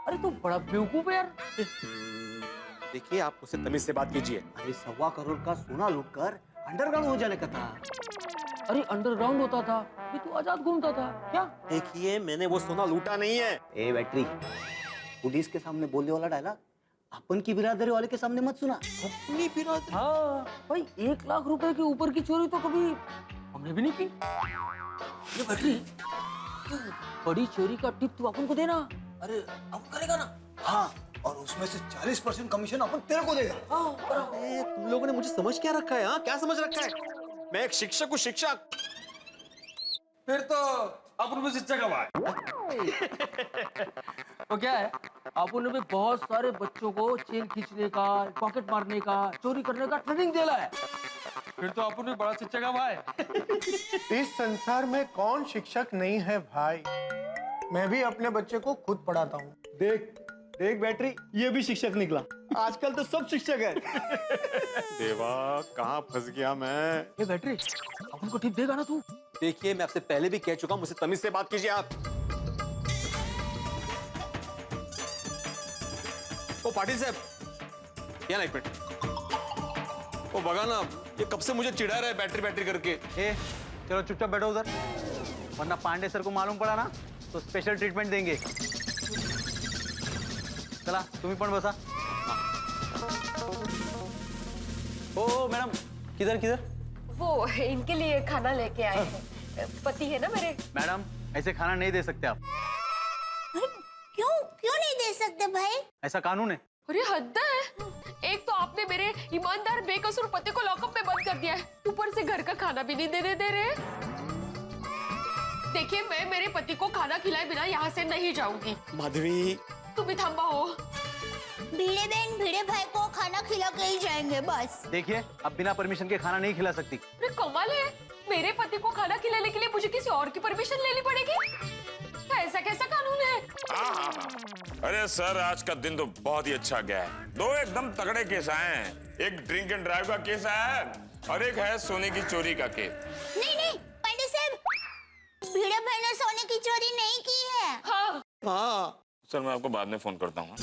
अरे तू बड़ा बेवकूफ है यार। देखिए, आप उससे तमीज से बात कीजिए। अरे 1.25 करोड़ का सोना लूटकर अंडरग्राउंड हो जाने का था। अरे अंडरग्राउंड होता था, ये तू आजाद घूमता था क्या? देखिए, मैंने वो सोना लूटा नहीं है। ए बैटरी, पुलिस के सामने बोलने वाला डायलॉग अपन की बिरादरी वाले के सामने मत सुना। अपनी बिरादरी? हाँ भाई, 1 लाख रुपए के ऊपर की चोरी तो कभी हमने भी नहीं की। ये बैटरी, बड़ी चोरी का टिप तू अपन को देना। अरे अब करेगा ना? हाँ, और उसमें से 40% कमीशन अपन तेरे को देगा। अरे तुम लोगों ने मुझे समझ क्या रखा है? हाँ, क्या समझ रखा है? मैं एक शिक्षक हूँ, शिक्षक। फिर तो अपन भी शिक्षक है। तो क्या है, अपन ने भी बहुत सारे बच्चों को चेन खींचने का, पॉकेट मारने का, चोरी करने का ट्रेनिंग दिया है। फिर तो अपन भी बड़ा शिक्षक है भाई। इस संसार में कौन शिक्षक नहीं है भाई? मैं भी अपने बच्चे को खुद पढ़ाता हूँ। देख देख बैटरी, ये भी शिक्षक निकला। आजकल तो सब शिक्षक है। देवा, कहाँ फंस गया मैं? ये बैटरी, अपन को टिप देगा ना तू? देखिए, मैं आपसे पहले भी कह चुका हूँ, मुझसे तमीज से बात कीजिए आप। ओ पाटिल साहब, यहाँ एक मिनट। ओ बगा ना, ये कब से मुझे चिढ़ा रहा है बैटरी बैटरी करके। ए चलो चुपचाप बैठो उधर, वरना पांडे सर को मालूम पड़ा ना तो स्पेशल ट्रीटमेंट देंगे। चला तुम्ही पण बसा। ओ मैडम, किधर किधर? वो इनके लिए खाना लेके आए हैं, पति है ना मेरे। मैडम ऐसे खाना नहीं दे सकते आप। क्यों क्यों नहीं दे सकते भाई? ऐसा कानून है। अरे हद है, एक तो आपने मेरे ईमानदार बेकसूर पति को लॉकअप में बंद कर दिया है, ऊपर से घर का खाना भी नहीं देने दे रहे। देखिए मैं मेरे पति को खाना खिलाए बिना यहाँ से नहीं जाऊंगी। माधवी, तुम भी थम्बा हो। भिड़े बहन भिड़े भाई को खाना खिला के ही जाएंगे बस। देखिए अब बिना परमिशन के खाना नहीं खिला सकती। अरे कमाल है, मेरे पति को खाना खिलाने के लिए मुझे किसी और की परमिशन लेनी पड़ेगी? ऐसा कैसा कानून है? हाँ। अरे सर, आज का दिन तो बहुत ही अच्छा गया है। दो एकदम तगड़े केस आए हैं। एक ड्रिंक एंड ड्राइव का केस आया है और एक है सोने की चोरी का केस। नहीं पांडे साहब, भिड़े भाई ने सोने की चोरी नहीं की है। हाँ सर, मैं आपको बाद में फोन करता हूँ।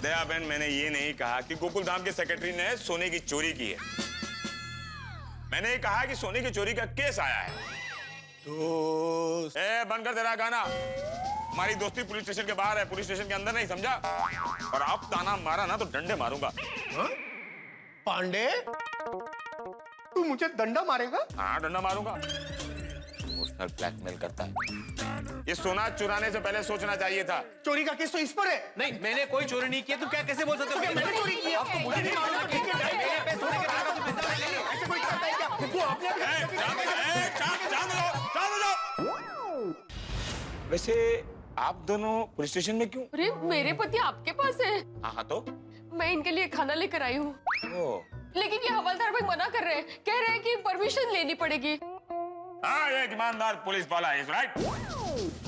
दया बहन, मैंने ये नहीं कहा कि गोकुल धाम के सेक्रेटरी ने सोने की चोरी की है। मैंने ये कहा कि सोने की चोरी का केस आया है। दोस्त, बंद कर तेरा गाना। हमारी दोस्ती पुलिस स्टेशन के बाहर है, पुलिस स्टेशन के अंदर नहीं, समझा? और आप ताना मारा ना तो डंडे मारूंगा। पांडे, तू मुझे डंडा मारेगा? हाँ, डंडा मारूंगा। इमोशनल ब्लैकमेल करता है। ये सोना चुराने से पहले सोचना चाहिए था। चोरी का केस तो इस पर है। नहीं, मैंने कोई चोरी नहीं किया। तू क्या कैसे बोल सकते हो? मैंने चोरी की है। आपको मुझे नहीं मालूम कि मेरे पैसे सोने के पैसे तो पैसा नहीं है। ऐसे कोई करता है क्या? तू आपने वैसे आप दोनों पुलिस स्टेशन में क्यों? अरे मेरे पति आपके पास है। हाँ तो मैं इनके लिए खाना लेकर आई हूँ, लेकिन ये हवलदार भाई मना कर रहे हैं, कह रहे हैं कि परमिशन लेनी पड़ेगी। हाँ, ये एक ईमानदार पुलिस वाला है, राइट?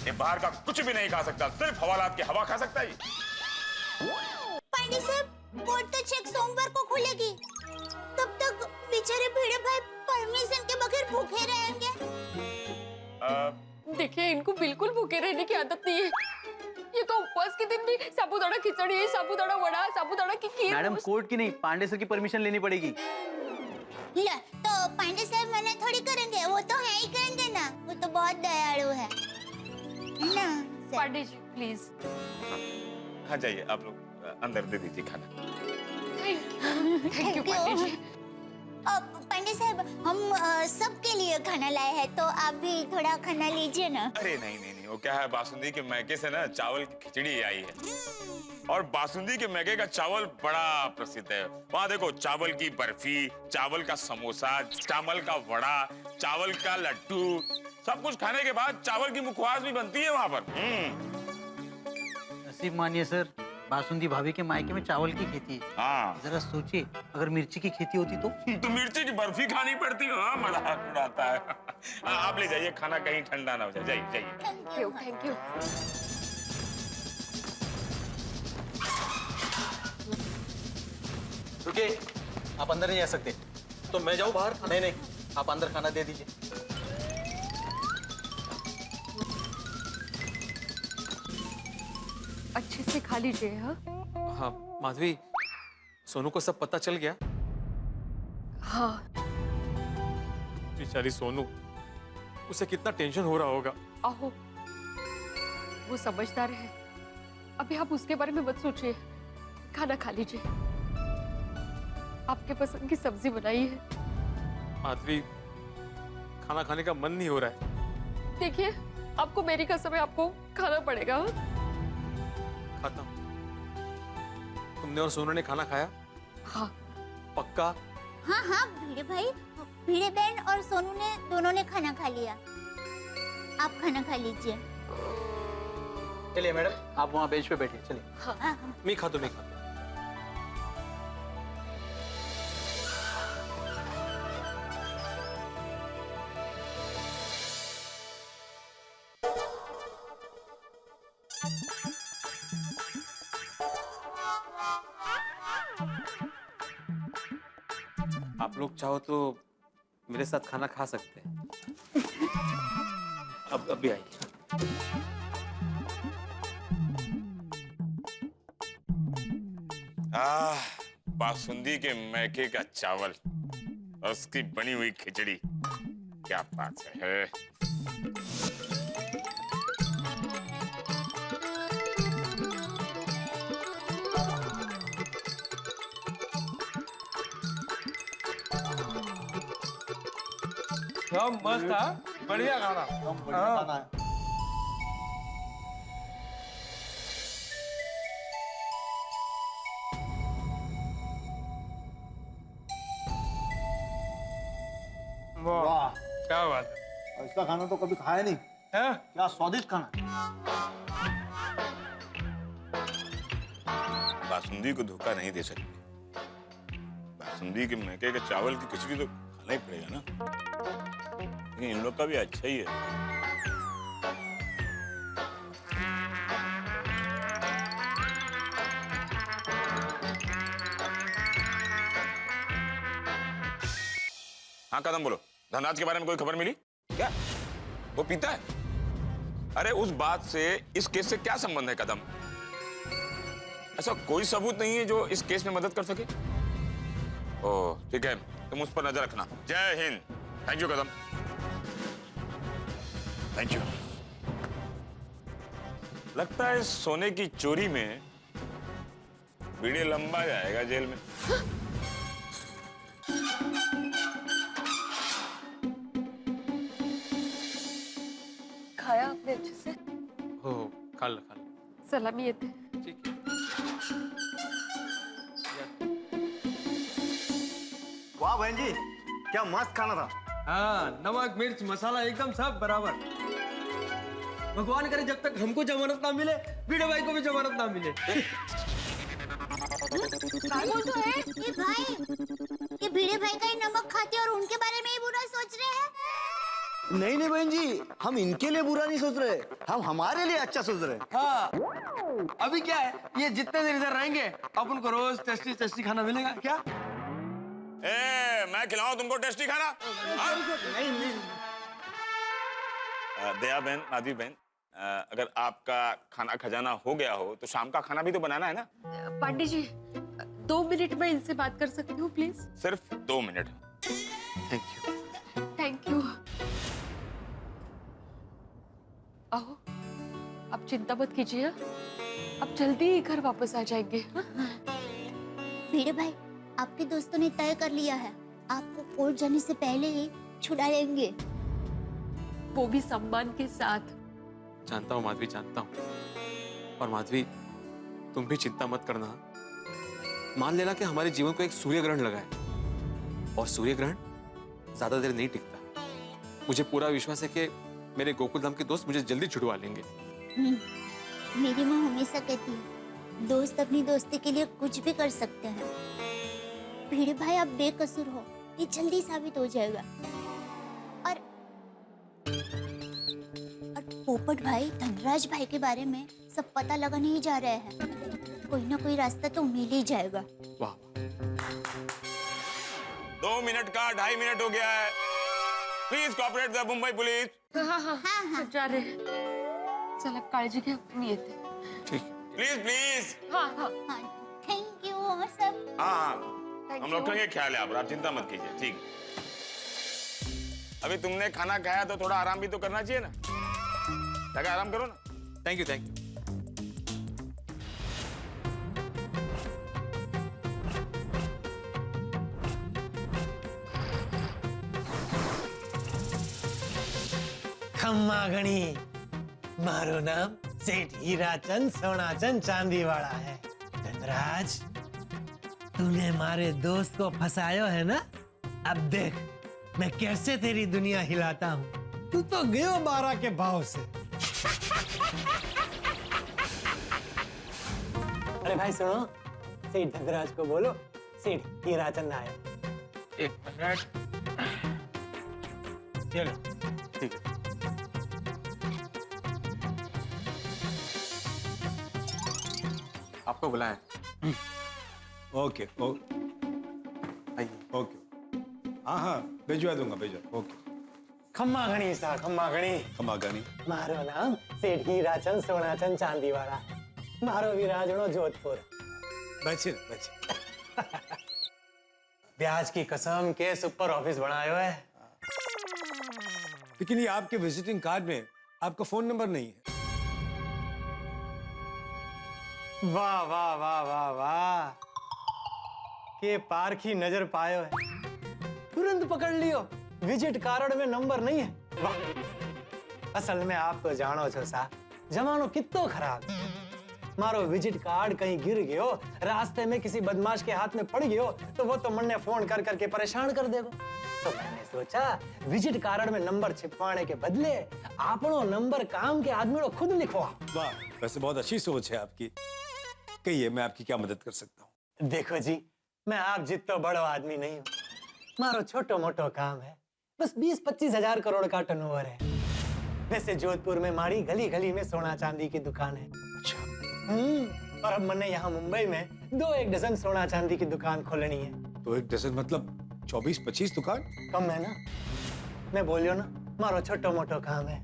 ये बाहर का कुछ भी नहीं खा सकता, सिर्फ हवालात की हवा खा सकता है। पांडे साहब, कोर्ट तो चेक सोमवार को खुलेगी, तब तक बेचारे भिड़े भाई परमिशन के बगैर भूखे रहेंगे। देखिए इनको बिल्कुल भूखे रहने की आदत नहीं है। ये तो उपवास के दिन भी साबूदाना खिचड़ी, साबूदाना वड़ा, साबूदाना की खीर। मैडम कोर्ट की नहीं, पांडे सर की परमिशन लेनी पड़ेगी। ला, तो पांडे साहब मना थोड़ी करेंगे, वो तो है ही करेंगे ना, वो तो बहुत दयालु है ना? पांडे जी प्लीज। हाँ जाइए, आप लोग अंदर दे दीजिए खाना। Thank you Pandey ji. पांडे साहब, हम सबके लिए खाना लाए हैं, तो आप भी थोड़ा खाना लीजिए ना। अरे नहीं, वो क्या है, बासुंदी के मैके से ना चावल की खिचड़ी आई है, और बासुंदी के मैके का चावल बड़ा प्रसिद्ध है। वहाँ देखो, चावल की बर्फी, चावल का समोसा, चावल का वड़ा, चावल का लड्डू, सब कुछ खाने के बाद चावल की मुखवास भी बनती है वहाँ पर। नसीब मानिए सर, बासुंदी भाभी के मायके में चावल की खेती है। हाँ। जरा सोचिए, अगर मिर्ची की खेती होती तो मिर्ची की बर्फी खानी पड़ती है। हाँ, मजाक उड़ाता है। आप ले जाइए खाना, कहीं ठंडा ना हो जाए। जाइए। Thank you. रुकिए, आप अंदर नहीं आ सकते। तो मैं जाऊँ बाहर? नहीं, आप अंदर खाना दे दीजिए। अच्छे से खा लीजिए। हाँ माधवी, सोनू को सब पता चल गया? हाँ। बेचारी सोनू, उसे कितना टेंशन हो रहा होगा। आहो, वो समझदार है, अभी आप उसके बारे में मत सोचिए, खाना खा लीजिए। आपके पसंद की सब्जी बनाई है। माधवी, खाना खाने का मन नहीं हो रहा है। देखिए, आपको मेरी कसम है, आपको खाना पड़ेगा। खाता हूँ। तुमने और सोनू ने खाना खाया? हाँ। पक्का? हाँ, भिड़े भाई, भिड़े बहन और सोनू ने दोनों ने खाना खा लिया। आप खाना खा लीजिए। चलिए मैडम, आप वहाँ बेंच पे बैठिए। चलिए। हाँ। मैं खाता हूँ। आप लोग चाहो तो मेरे साथ खाना खा सकते हैं। अब अभी आइए। बासुंदी के मैके का चावल और उसकी बनी हुई खिचड़ी, क्या बात है। सब मस्त था, बढ़िया खाना। हाँ। वाह, क्या बात है। ऐसा खाना तो कभी खाया नहीं। है? क्या स्वादिष्ट खाना। बासुंदी को धोखा नहीं दे सकते। बासुंदी के मैके के चावल की खिचड़ी तो खाना ही पड़ेगा ना, लेकिन इन लोग का भी अच्छा ही है। हाँ कदम बोलो, धनराज के बारे में कोई खबर मिली क्या? वो पीता है? अरे उस बात से इस केस से क्या संबंध है कदम? ऐसा कोई सबूत नहीं है जो इस केस में मदद कर सके? ओह ठीक है, तुम उस पर नजर रखना। जय Hind. Thank you Kadam, thank you. लगता है सोने की चोरी में बीड़े लंबा जाएगा जेल में। खाया आपने अच्छे से? हो खाल सलामी येते। वाह बहन जी, क्या मस्त खाना था। हाँ, नमक मिर्च मसाला एकदम सब बराबर। भगवान करे जब तक हमको जमानत ना मिले, बीड़े भाई को भी जमानत ना मिले। ये भाई, ये भिड़े भाई का ही नमक खाते और उनके बारे में ही बुरा सोच रहे हैं। नहीं नहीं बहन जी, हम इनके लिए बुरा नहीं सोच रहे, हम हमारे लिए अच्छा सोच रहे। हाँ, अभी क्या है, ये जितने देर इधर रहेंगे अपन को रोज टेस्टी टेस्टी खाना मिलेगा क्या? मैं खिलाऊं तुमको टेस्टी खाना? नहीं नहीं। दया बहन, माधवी बहन, अगर आपका खाना खजाना हो गया हो तो शाम का खाना भी तो बनाना है ना? पांडे जी 2 मिनट में इनसे बात कर सकती हूँ प्लीज? सिर्फ 2 minute. Thank you. Thank you. आओ, आप चिंता मत कीजिए, आप जल्दी ही घर वापस आ जाएंगे। भिड़े भाई, आपके दोस्तों ने तय कर लिया है, आपको कोर्ट जाने से पहले ही छुड़ा लेंगे। वो भी सम्मान के साथ। जानता हूँ माधवी, जानता हूँ। और माधवी, तुम भी चिंता मत करना। मान लेना कि हमारे जीवन को एक सूर्य ग्रहण लगा है, और सूर्य ग्रहण ज्यादा देर नहीं टिकता। मुझे पूरा विश्वास है कि मेरे गोकुलधाम के दोस्त मुझे जल्दी छुड़वा लेंगे। मेरी माँ हमेशा कहती है, दोस्त अपनी दोस्ती के लिए कुछ भी कर सकते हैं। भिड़े भाई, आप बेकसूर हो, ये जल्दी साबित हो जाएगा। और पोपट भाई, धनराज भाई के बारे में सब पता लगाने ही जा रहे हैं। कोई ना कोई रास्ता तो मिल ही जाएगा। वाह। 2 मिनट का 2.5 मिनट हो गया है। Please cooperate the Mumbai police. हाँ, जा रहे हैं। चल अब काळजी घ्या, मी येते। ठीक। Please please. हाँ, थैंक यू सब। हाँ, हम लोग रखेंगे ख्याल है आप चिंता मत कीजिए। ठीक, अभी तुमने खाना खाया तो थोड़ा आराम भी तो करना चाहिए ना, लगा आराम करो ना। Thank you, thank you. खम्मा गणी, मारो नाम सेठ हीराचंद सोनाचंद चांदीवाला है। धनराज, तूने हमारे दोस्त को फंसायो है ना? अब देख मैं कैसे तेरी दुनिया हिलाता हूँ। तू तो गयो 12 के भाव से। अरे भाई सुनो, सेठ धनराज को बोलो सेठ हीराचंद आया। 1 मिनट। चलो ठीक है। आपको बुलाया। ओके ओके ओके, हाँ हाँ भिजवा दूंगा, भिजवा। ओके। खम्मा गणी सा, खम्मा गणी। खम्मा गणी। मारो नाम सेठ हीराचंद सोनाचंद चांदीवाला, मारो विराजणो जोधपुर। बचे बचे। ब्याज की कसम के सुपर ऑफिस बनायो है। लेकिन ये आपके विजिटिंग कार्ड में आपका फोन नंबर नहीं है। वाह वाह वाह वाह वाह, के पारखी नजर पायो है, तुरंत पकड़ लियो। विजिट कार्ड में नंबर नहीं है। वाह, असल में आप तो जानो छो सा, जमानो कितो खराब। मारो विजिट कार्ड कहीं गिर गयो, रास्ते में किसी बदमाश के हाथ में पड़ गयो, तो वो तो मन ने फोन कर करके परेशान कर देगो। तो मैंने सोचा विजिट कार्ड में नंबर छिपवाने के बदले आपनो नंबर काम के आदमी को खुद लिखवा। वाह, वैसे बहुत अच्छी सोच है आपकी। कहिए, मैं आपकी क्या मदद कर सकता हूँ? देखो जी, मैं आप जितना बड़ो आदमी नहीं हूँ। मारो छोटो मोटो काम है, बस 20-25 हजार करोड़ का टर्नओवर है। वैसे जोधपुर में मारी गली गली में सोना चांदी की दुकान है। अच्छा। और अब मैंने यहाँ मुंबई में 2-1 डजन सोना चांदी की दुकान खोलनी है। तो 1 डजन मतलब 24-25 दुकान? कम है ना? मैं बोलियो ना, मारो छोटो मोटो काम है।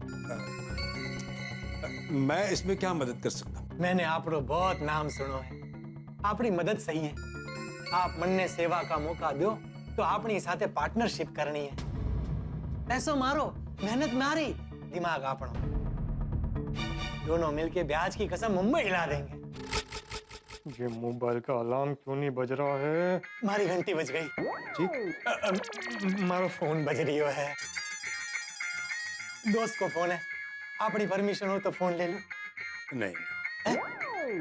मैं इसमें क्या मदद कर सकता हूँ? मैंने आपको बहुत नाम सुनो है, आपकी मदद सही है। आप मन ने सेवा का मौका दो तो अपनी साथे पार्टनरशिप करनी है। पैसो मारो, मेहनत मारी, दिमाग आपनो, दोनों मिलके ब्याज की कसम मुंबई हिला देंगे। ये मोबाइल का अलार्म क्यों नहीं बज रहा है? मारी घंटी बज गई जी। मारो फोन बज रही है। दोस्त को फोन है, अपनी परमिशन हो तो फोन ले लो। नहीं।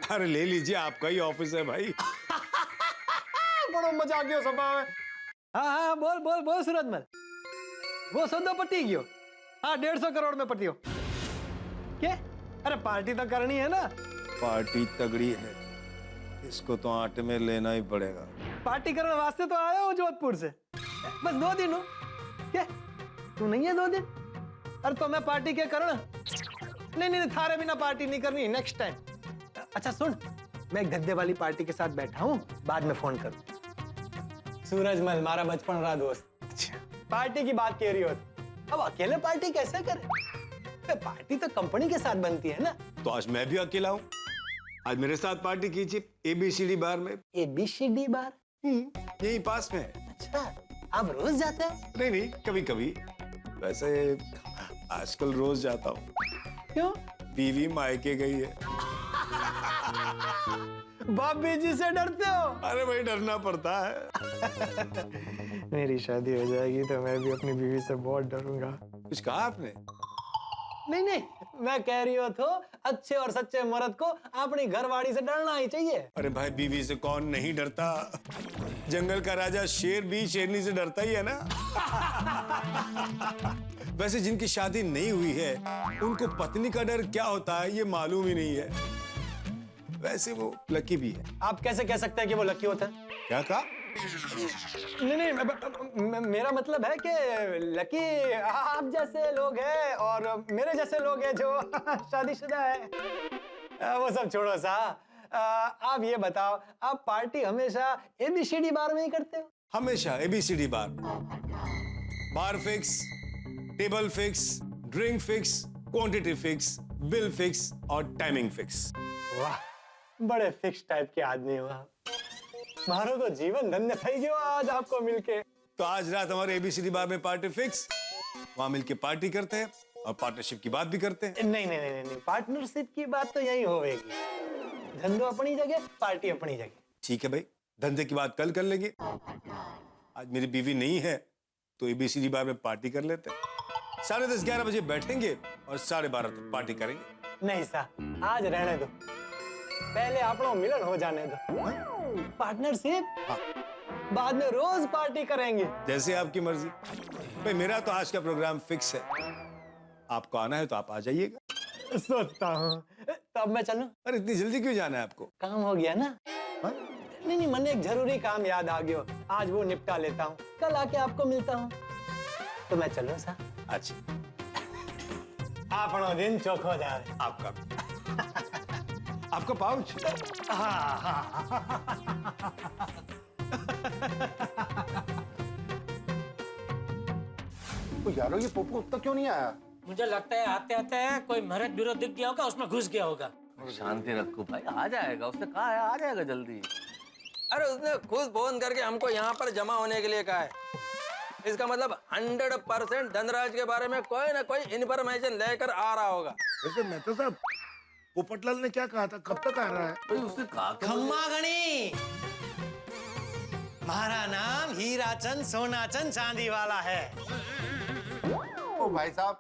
अरे ले लीजिए, आपका ही ऑफिस है भाई। बड़ो मजाकियो स्वभाव है। हाँ हाँ, बोल बोल बोल सूरजमल। वो सौदा पट्टी गयो। हाँ, 150 करोड़ में पट्टी हो। क्या? अरे पार्टी तो करनी है ना। पार्टी तगड़ी है, इसको तो आटे में लेना ही पड़ेगा। पार्टी करने वास्ते तो आया हूँ जोधपुर से। बस 2 दिन हो। क्या तू नहीं है 2 दिन? अरे तो मैं पार्टी क्या करना? नहीं नहीं, थारे बिना पार्टी नहीं करनी, नेक्स्ट टाइम। अच्छा सुन, मैं एक धद्दे वाली पार्टी के साथ बैठा हूँ, बाद में फोन करूँ। सूरजमल मारा बचपन रहा दोस्त। अच्छा, पार्टी की बात कह रही हो, अब अकेले पार्टी कैसे करे? पार्टी तो कंपनी के साथ बनती है ना। तो आज मैं भी अकेला हूँ, आज मेरे साथ पार्टी कीजिए ABCD बार में। ABCD बार? यही पास में है। अच्छा, आप रोज जाते हैं? नहीं नहीं, कभी कभी। वैसे आजकल रोज जाता हूँ। क्यों? बीवी मायके गई है। बाबी जी से डरते हो? अरे भाई, डरना पड़ता है। मेरी शादी हो जाएगी तो मैं भी अपनी बीवी से बहुत डरूंगा। कुछ कहा आपने? नहीं नहीं, मैं कह रही हूँ तो अच्छे और सच्चे मर्द को अपनी घरवाड़ी से डरना ही चाहिए। अरे भाई, बीवी से कौन नहीं डरता? जंगल का राजा शेर भी शेरनी से डरता ही है ना। वैसे जिनकी शादी नहीं हुई है, उनको पत्नी का डर क्या होता है ये मालूम ही नहीं है। वैसे वो लकी भी है। आप कैसे कह सकते हैं कि वो लकी होता है? क्या कहा? नहीं नहीं, मेरा मतलब है कि लकी आप जैसे लोग हैं और मेरे जैसे लोग हैं जो शादीशुदा है। वो सब छोड़ो सा, आप ये बताओ, आप पार्टी हमेशा ABCD बार में ही करते हो? हमेशा ABCD bar. Bar fix, table fix, drink fix, quantity fix, bill fix और टाइमिंग फिक्स। वाह, बड़े फिक्स टाइप के आदमी हो आप। मारो तो जीवन धन्य थई गयो आज आपको मिलके। तो आज रात हमारे ABCD बार में पार्टी फिक्स, वहां मिलके पार्टी करते हैं और पार्टनरशिप की बात भी करते हैं। नहीं नहीं नहीं नहीं, पार्टनरशिप की बात तो यही होगी। धंधो अपनी जगह, पार्टी अपनी जगह। ठीक है भाई, धंधे की बात कल कर लेंगे। आज मेरी बीवी नहीं है तो ABCD बार में पार्टी कर लेते हैं। 10:30-11 बजे बैठेंगे और 12:30 तक पार्टी करेंगे। नहीं सा, आज रहने दो, पहले अपना मिलन हो जाने दो। पार्टनरशिप बाद में रोज पार्टी करेंगे। जैसे आपकी मर्जी भाई, मेरा तो आज का प्रोग्राम फिक्स है। आपको आना है तो आप आ जाइएगा। सोचता हूँ, तो अब मैं चलूं? अरे इतनी जल्दी क्यों जाना है आपको? काम हो गया ना? नहीं नहीं, मन एक जरूरी काम याद आ गया, आज वो निपटा लेता हूँ, कल आके आपको मिलता हूँ। तो मैं चलूं सा? अच्छा, आपनो दिन चोखो जाए। आपका आपका पाउच? हाँ हाँ। यारो, ये पोपो अब तक क्यों नहीं आया? मुझे लगता है आते आते कोई मरद ब्यूरो दिख गया होगा, उसमें घुस गया होगा। शांति रखो भाई, आ जाएगा, उसने कहा है आ जाएगा जल्दी। अरे उसने खुद फोन करके हमको यहाँ पर जमा होने के लिए कहा है। इसका मतलब 100% धनराज के बारे में कोई ना कोई इन्फॉर्मेशन लेकर आ रहा होगा। वैसे मेहता साहब, पोपटलाल ने क्या कहा था, कब तक आ रहा है? उसने कहा खम्मा गणी, हमारा नाम हीराचंद सोनाचंद चांदी वाला है। ओ भाई साहब,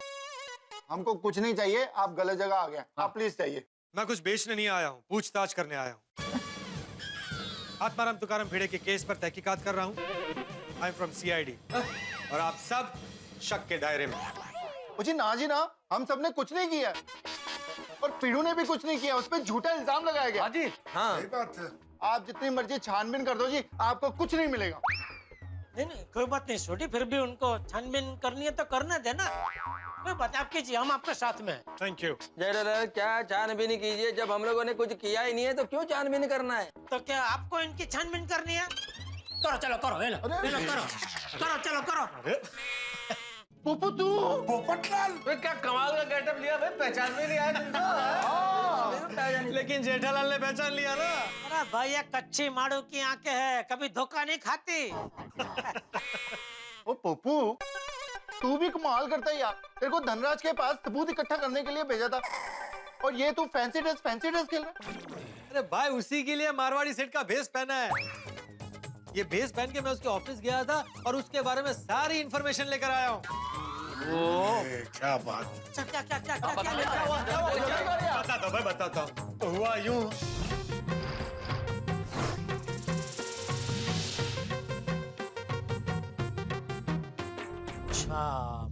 हमको कुछ नहीं चाहिए, आप गलत जगह आ गए। आप प्लीज चाहिए। मैं कुछ बेचने नहीं आया हूँ, पूछताछ करने आया हूँ। आत्माराम तुकाराम भिड़े के केस पर तहकीकात कर रहा हूँ। आई एम फ्रॉम सीआईडी और आप सब शक के दायरे में। जी ना, हम सबने कुछ नहीं किया और पीड़ू ने भी कुछ नहीं किया। उस पर झूठा इल्जाम लगाया गया। जी हाँ, सही बात है। आप जितनी मर्जी छानबीन कर दो जी, आपको कुछ नहीं मिलेगा। नहीं कोई बात नहीं छोटी, फिर भी उनको छानबीन करनी है तो करने देना। कोई बात आप कीजिए, हम आपके साथ में हैं। Thank you. जेठालाल क्या छानबीन कीजिए, जब हम लोगों ने कुछ किया ही नहीं है तो क्यों छानबीन करना है? तो क्या आपको इनकी छानबीन करनी है? करो चलो करो, ले लो, करो चलो करो। पोपू तू, पोपटलाल, क्या कमाल का गेटअप लिया भाई, पहचान में नहीं आया तुमको? लेकिन जेठालाल ने पहचान लिया ना। अरे भाई ये कच्ची माड़ू की आंखें है, कभी धोखा नहीं खाती। ओ पोपू, तू भी कमाल करता है यार। तेरे को धनराज के पास सबूत इकट्ठा करने के लिए भेजा था और ये तू फैंसी ड्रेस खेल रहा है। अरे भाई उसी के लिए मारवाड़ी सेठ का भेष पहना है। ये भेष पहन के मैं उसके ऑफिस गया था और उसके बारे में सारी इंफॉर्मेशन लेकर आया हूँ। क्या बात। बताता हूँ भाई, बताता हूँ। तो हुआ यूं, अच्छा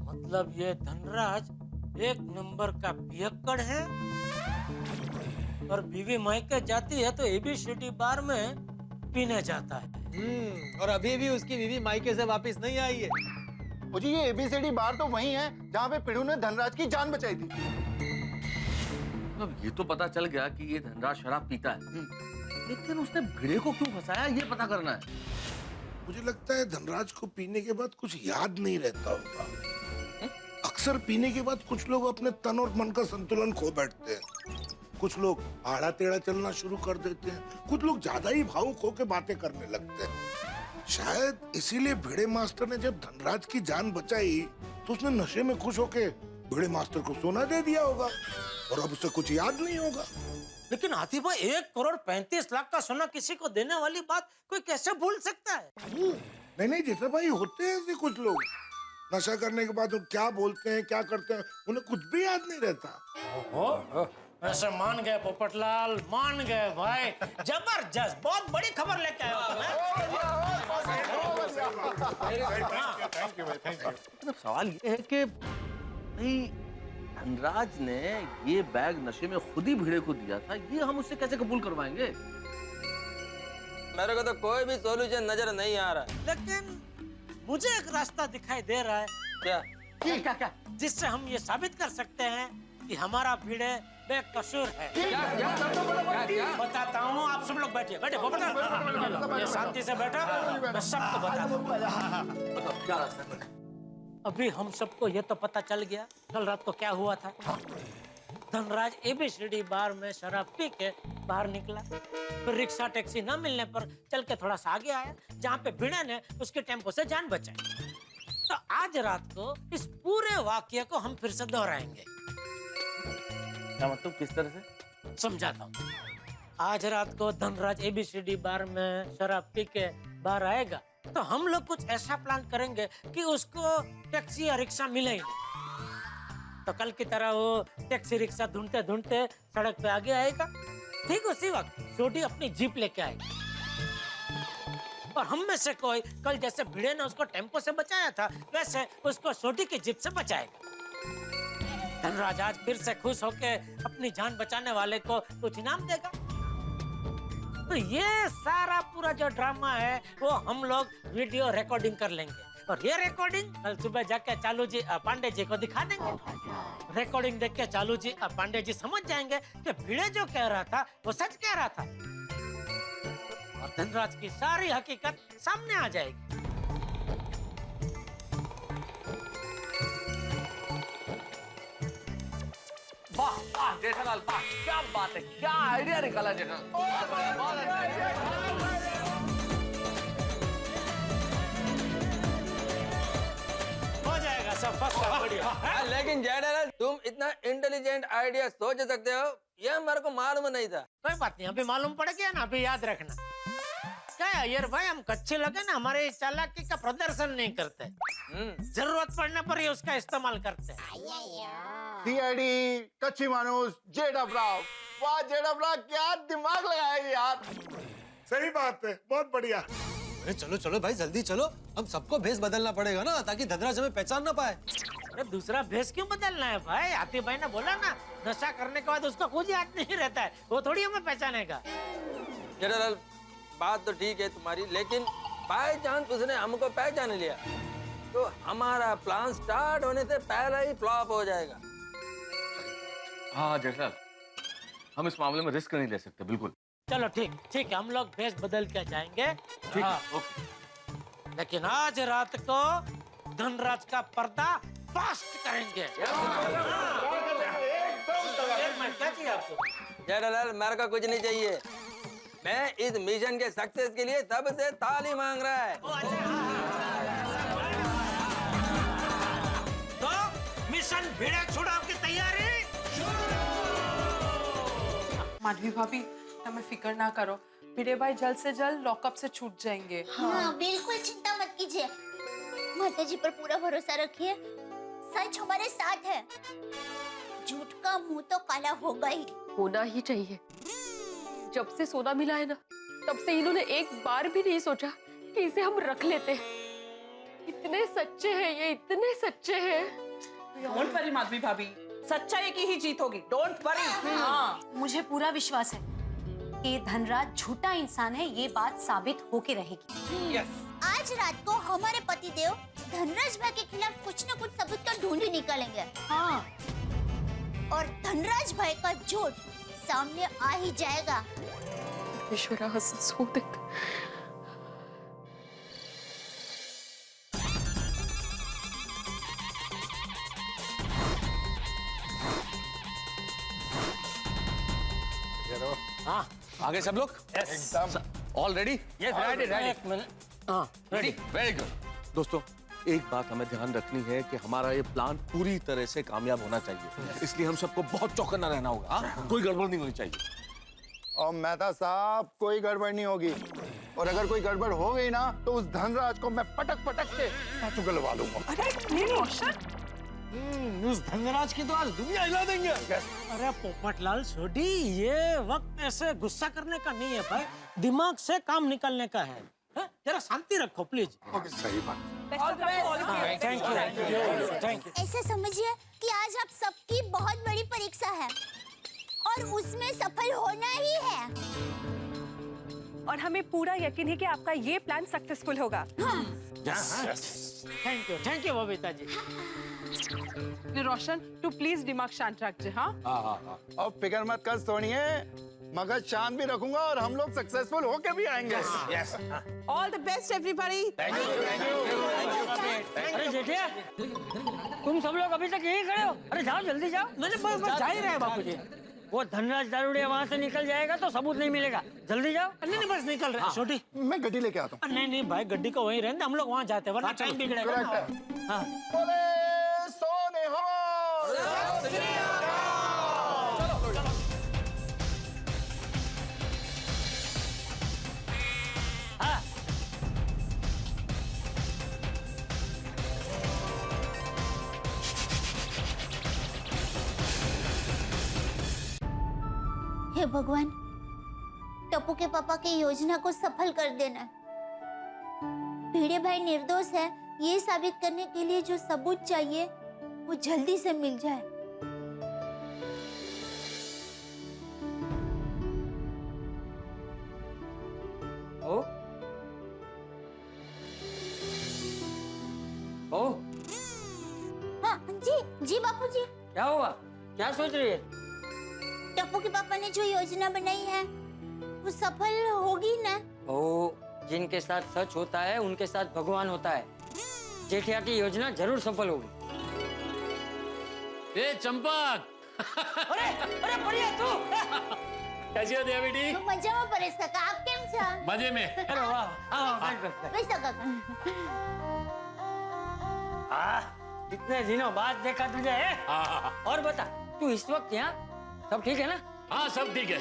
मतलब ये धनराज एक नंबर का पियक्कड़ है और बीवी मायके जाती है तो एबीसीडी बार में पीने जाता है। और अभी भी उसकी बीवी मायके से वापस नहीं आई है। ओ जी, ये एबीसीडी बार तो वही है जहाँ पे पीड़ू ने धनराज की जान बचाई थी। अब ये तो पता चल गया कि ये धनराज शराब पीता है, लेकिन उसने भिड़े को क्यों फंसाया ये पता करना है। मुझे लगता है धनराज को पीने के बाद कुछ याद नहीं रहता होगा। अक्सर पीने के बाद कुछ लोग अपने तन और मन का संतुलन खो बैठते हैं। कुछ लोग आड़ा टेढ़ा चलना शुरू कर देते हैं, कुछ लोग ज्यादा ही भावुक होकर बातें करने लगते हैं। शायद इसीलिए भिड़े मास्टर ने जब धनराज की जान बचाई तो उसने नशे में खुश होके भिड़े मास्टर को सोना दे दिया होगा और अब उसे कुछ याद नहीं होगा। लेकिन हाथी भाई 1,35,00,000 का सोना किसी को देने वाली बात कोई कैसे भूल सकता है? नहीं जेठा भाई, होते हैं ऐसे कुछ लोग। नशा करने के बाद वो क्या बोलते हैं, क्या करते हैं, उन्हें कुछ भी याद नहीं रहता। ऐसे मान गए पोपटलाल, मान गए भाई। जबरदस्त, बहुत बड़ी खबर लेके आए हो मतलब सवाल ये है कि भाई धनराज ने ये बैग नशे में खुद ही भिड़े को दिया था, ये हम उससे कैसे कबूल करवाएंगे? मेरे को तो कोई भी सॉल्यूशन नजर नहीं आ रहा। लेकिन मुझे एक रास्ता दिखाई दे रहा है। क्या? जिससे हम ये साबित कर सकते हैं कि हमारा भिड़े बेकसूर है। बताता हूँ, आप सब लोग बैठिए, ये शांति से बैठा, मैं सबको बताता हूँ। अभी हम सबको ये तो पता चल गया कल रात को क्या हुआ था। धनराज एबीसीडी बार में शराब पी के बाहर निकला, फिर रिक्शा टैक्सी ना मिलने पर चल के थोड़ा सा आगे आया जहाँ पे भिड़े ने उसके टेम्पो से जान बचाई। तो आज रात को इस पूरे वाकये को हम फिर से दोहराएंगे। क्या मतलब, किस तरह से? समझाता हूँ। आज रात को धनराज एबीसीडी बार में शराब पी के बाहर आएगा तो हम लोग कुछ ऐसा प्लान करेंगे कि उसको टैक्सी या रिक्शा मिले ही नहीं। तो कल की तरह वो टैक्सी रिक्शा ढूंढते ढूंढते सड़क पे आगे आएगा। ठीक उसी वक्त छोटी अपनी जीप लेके आएगी और हम में से कोई कल जैसे भिड़े ने उसको टेम्पो से बचाया था वैसे उसको छोटी की जीप से बचाएगा। धनराज आज फिर से खुश होके अपनी जान बचाने वाले को कुछ इनाम देगा। तो ये सारा पूरा जो ड्रामा है वो हम लोग वीडियो रिकॉर्डिंग कर लेंगे और ये रिकॉर्डिंग कल सुबह जाके चालू जी पांडे जी को दिखा देंगे। रिकॉर्डिंग देख के चालू जी पांडे जी समझ जाएंगे कि भिड़े जो कह रहा था वो सच कह रहा था और धनराज की सारी हकीकत सामने आ जाएगी। वाह वाह जेठालाल, वाह क्या बात है, क्या आइडिया निकाला जेठालाल। लेकिन जेठालाल तुम इतना इंटेलिजेंट आइडिया सोच सकते हो ये मेरे को मालूम नहीं था। कोई बात नहीं, अभी मालूम पड़ गया ना, अभी याद रखना। क्या है यार भाई, हम कच्चे लगे ना, हमारे चालाकी का प्रदर्शन नहीं करते, जरूरत पड़ने पर ही उसका इस्तेमाल करते हैं। सीआईडी कच्ची मानुस जेठाब्राव, वाह जेठाब्राव क्या दिमाग लगाया यार। सही बात है, बहुत बढ़िया। अरे चलो चलो भाई जल्दी चलो, हम सबको भेष बदलना पड़ेगा ना ताकि धनराज हमें पहचान ना पाए। अरे दूसरा भेष क्यों बदलना है भाई? हाथी भाई ने बोला ना, नशा करने के बाद उसका कुछ याद नहीं रहता है, वो थोड़ी हमें पहचानेगा। जेठालाल बात तो ठीक है तुम्हारी, लेकिन बाय चांस उसने हमको पहचान लिया तो हमारा प्लान स्टार्ट होने से पहले ही फ्लॉप हो जाएगा। हाँ जेठालाल, हम इस मामले में रिस्क नहीं ले सकते बिल्कुल। चलो ठीक ठीक है, हम लोग भेष बदल के जाएंगे। ठीक हाँ। है, ओके। लेकिन आज रात को धनराज का पर्दा फास्ट करेंगे। क्या चाहिए आपको? जेठालाल मेरे को कुछ नहीं चाहिए, मैं इस मिशन के सक्सेस के लिए सबसे ताली मांग रहा है। तो मिशन भिड़े छुड़ाव की तैयारी। माधवी भाभी हमें फिक्र ना करो, भिड़े भाई जल्द से जल्द लॉकअप से छूट जाएंगे। हाँ बिल्कुल चिंता मत कीजिए, माता जी पर पूरा भरोसा रखिए, सच हमारे साथ है, झूठ का मुंह तो काला होगा ही। होना ही चाहिए। जब से सोना मिला है ना, तब से इन्होंने एक बार भी नहीं सोचा कि इसे हम रख लेते। इतने सच्चे हैं ये, इतने सच्चे हैं। डोंट वरी माधवी भाभी, सच्चाई की ही जीत होगी, डोंट वरी। हाँ मुझे पूरा विश्वास है कि धनराज झूठा इंसान है, ये बात साबित होके रहेगी। आज रात को हमारे पतिदेव धनराज भाई के खिलाफ कुछ न कुछ सबूत का ढूंढ ही निकालेंगे। हाँ, और धनराज भाई का झूठ सामने आ ही जाएगा। ईश्वरा हसू देख। हाँ, आगे सब लोग ऑल रेडी? एक मिनट। हाँ रेडी, वेरी गुड। दोस्तों एक बात हमें ध्यान रखनी है कि हमारा ये प्लान पूरी तरह से कामयाब होना चाहिए, इसलिए हम सबको बहुत चौकन्ना रहना होगा। हाँ? कोई गड़बड़ नहीं होनी चाहिए। और मेहता साहब कोई गड़बड़ नहीं होगी, और अगर कोई गड़बड़ हो गई ना तो उस धनराज को मैं पटक पटक के साथ उगलवा लूंगा। अरे रोशन, उस धनराज की तो आज दुनिया हिला देंगे। अरे पोपटलाल सोडी, ये वक्त ऐसे गुस्सा करने का नहीं है भाई, दिमाग से काम निकालने का है। जरा शांति रखो प्लीज। सही बात। Thank you, thank you. ऐसा समझिए कि आज आप सबकी बहुत बड़ी परीक्षा है और उसमें सफल होना ही है। और हमें पूरा यकीन है कि आपका ये प्लान सक्सेसफुल होगा। Thank you Babita ji. रोशन तू प्लीज दिमाग शांत रखिए। हाँ और फिक्र मत कर सोनिए, मगज शांत भी रखूंगा और हम लोग सक्सेसफुल होके भी आएंगे। All the best everybody. अरे जेठिया, तुम सब लोग अभी तक यहीं खड़े हो? अरे जाओ जल्दी जाओ। मैंने बस जा ही रहे बापू जी। वो धनराज दारूडिया वहाँ से निकल जाएगा तो सबूत नहीं मिलेगा, जल्दी जाओ। नहीं बस निकल रहे। छोटी मैं गड्डी लेके आता हूँ। नहीं भाई, गड्डी को वहीं रहने, हम लोग वहाँ जाते हैं वरना टाइम बिगड़ेगा। हाँ सोने हो। हे भगवान, टप्पू के पापा की योजना को सफल कर देना। भिड़े भाई निर्दोष है ये साबित करने के लिए जो सबूत चाहिए वो जल्दी से मिल जाए। ओ ओ हाँ जी बापूजी। क्या हुआ, क्या सोच रही है? टप्पू के पापा ने जो योजना बनाई है वो सफल होगी ना? ओ, जिनके साथ सच होता है उनके साथ भगवान होता है। जेठिया की योजना जरूर सफल होगी। ए चंपक। अरे अरे बढ़िया तू। कैसी हो दिया बेटी? तो मजाમાં પરેશ કાકા, આપ કેમ છો? मजे में। अरे वाह, हाँ, પૈસા કાકા। इतने दिनों बाद देखा तुझे है? और बता, तू इस वक्त यहाँ सब ठीक है ना? हाँ सब ठीक है।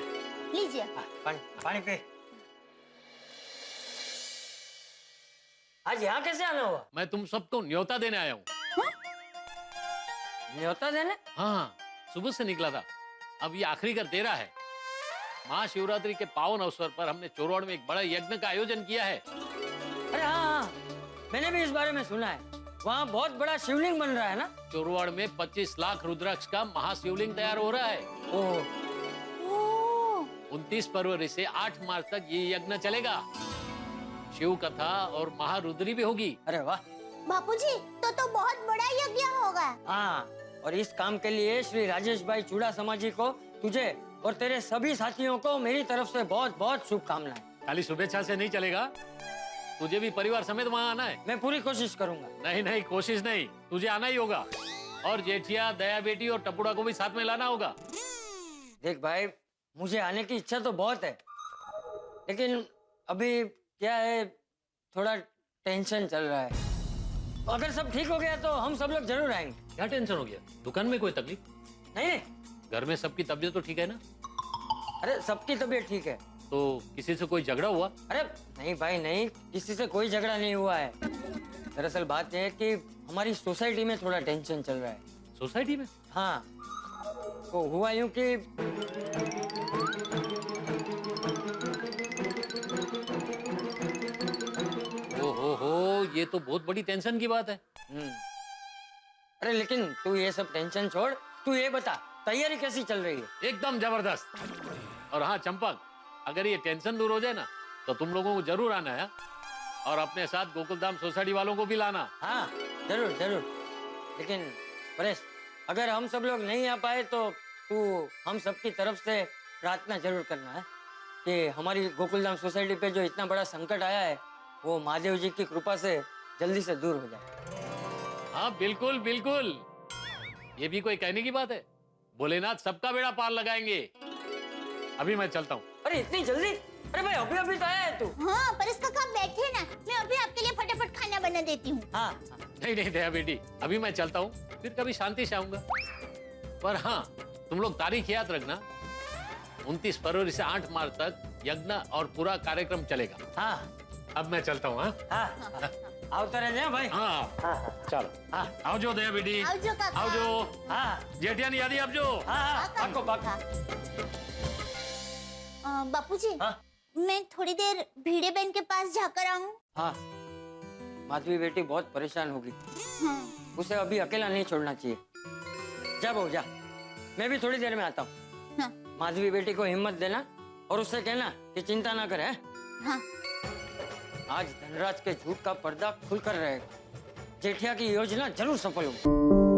लीजिए। पानी पानी पे। आज यहाँ कैसे आना हुआ? मैं तुम सबको न्योता देने आया हूँ। न्योता देने? हाँ, सुबह से निकला था। अब ये आखिरी का तेरा है। महाशिवरात्रि के पावन अवसर पर हमने चोरवाड़ में एक बड़ा यज्ञ का आयोजन किया है। अरे हाँ, मैंने भी इस बारे में सुना है। वहाँ बहुत बड़ा शिवलिंग बन रहा है ना? चोरवाड़ में 25 लाख रुद्राक्ष का महाशिवलिंग तैयार हो रहा है। 29 फरवरी से 8 मार्च तक ये यज्ञ चलेगा। शिव कथा और महारुद्री भी होगी। अरे वाह बापूजी, तो बहुत बड़ा यज्ञ होगा। हाँ, और इस काम के लिए श्री राजेश भाई चूड़ासमा जी को, तुझे और तेरे सभी साथियों को मेरी तरफ से बहुत बहुत शुभकामनाएं। खाली शुभेच्छा से नहीं चलेगा, तुझे भी परिवार समेत वहाँ आना है। मैं पूरी कोशिश करूंगा। नहीं नहीं, कोशिश नहीं, तुझे आना ही होगा। और जेठिया, दया बेटी और टपुड़ा को भी साथ में लाना होगा। देख भाई, मुझे आने की इच्छा तो बहुत है, लेकिन अभी क्या है, थोड़ा टेंशन चल रहा है। अगर सब ठीक हो गया तो हम सब लोग जरूर आएंगे। क्या टेंशन हो गया? दुकान में कोई तकलीफ? नहीं, घर में सबकी तबीयत तो ठीक है ना? अरे सबकी तबीयत ठीक है। तो किसी से कोई झगड़ा हुआ? अरे नहीं भाई नहीं, किसी से कोई झगड़ा नहीं हुआ है। दरअसल बात यह है कि हमारी सोसाइटी में थोड़ा टेंशन चल रहा है। सोसाइटी में? हाँ, तो हुआ यूं कि ओहो, ये तो बहुत बड़ी टेंशन की बात है। अरे लेकिन तू ये सब टेंशन छोड़, तू ये बता तैयारी कैसी चल रही है? एकदम जबरदस्त। और हाँ चंपक, अगर ये टेंशन दूर हो जाए ना तो तुम लोगों को जरूर आना है। और अपने साथ गोकुलधाम सोसाइटी वालों को भी लाना। हाँ जरूर जरूर। लेकिन परेश, अगर हम सब लोग नहीं आ पाए तो तू हम सबकी तरफ से प्रार्थना जरूर करना है कि हमारी गोकुलधाम सोसाइटी पे जो इतना बड़ा संकट आया है वो महादेव जी की कृपा से जल्दी से दूर हो जाए। हाँ बिल्कुल बिल्कुल, ये भी कोई कहने की बात है। भोलेनाथ सबका बेड़ा पार लगाएंगे। अभी मैं चलता हूँ। अरे इतनी जल्दी? अरे भाई अभी अभी तो आया है तू। हाँ, पर इसका काम बैठे ना, मैं अभी आपके लिए फटाफट खाना बना देती हूँ। हाँ। नहीं नहीं दया बेटी, अभी मैं चलता हूँ, फिर कभी शांति से आऊंगा। पर हाँ, तुम लोग तारीख याद रखना, 29 फरवरी से 8 मार्च तक यज्ञ और पूरा कार्यक्रम चलेगा। हाँ। अब मैं चलता हूँ। हाँ। आवता रहे भाई। हाँ चलो। हाँ आओ जो दया बेटी। आओ जो काका। आओ जो। हाँ जेठिया नहीं आदि अब जो। हाँ पक्को पक्का। बापूजी, मैं थोड़ी देर भिड़े बहन के पास जाकर आऊँ? हाँ, माधवी बेटी बहुत परेशान होगी। उसे अभी अकेला नहीं छोड़ना चाहिए। जा बहू जा, मैं भी थोड़ी देर में आता हूँ। हाँ। माधवी बेटी को हिम्मत देना और उससे कहना कि चिंता ना करे। हाँ। आज धनराज के झूठ का पर्दा खुलकर रहेगा। जेठिया की योजना जरूर सफल होगी।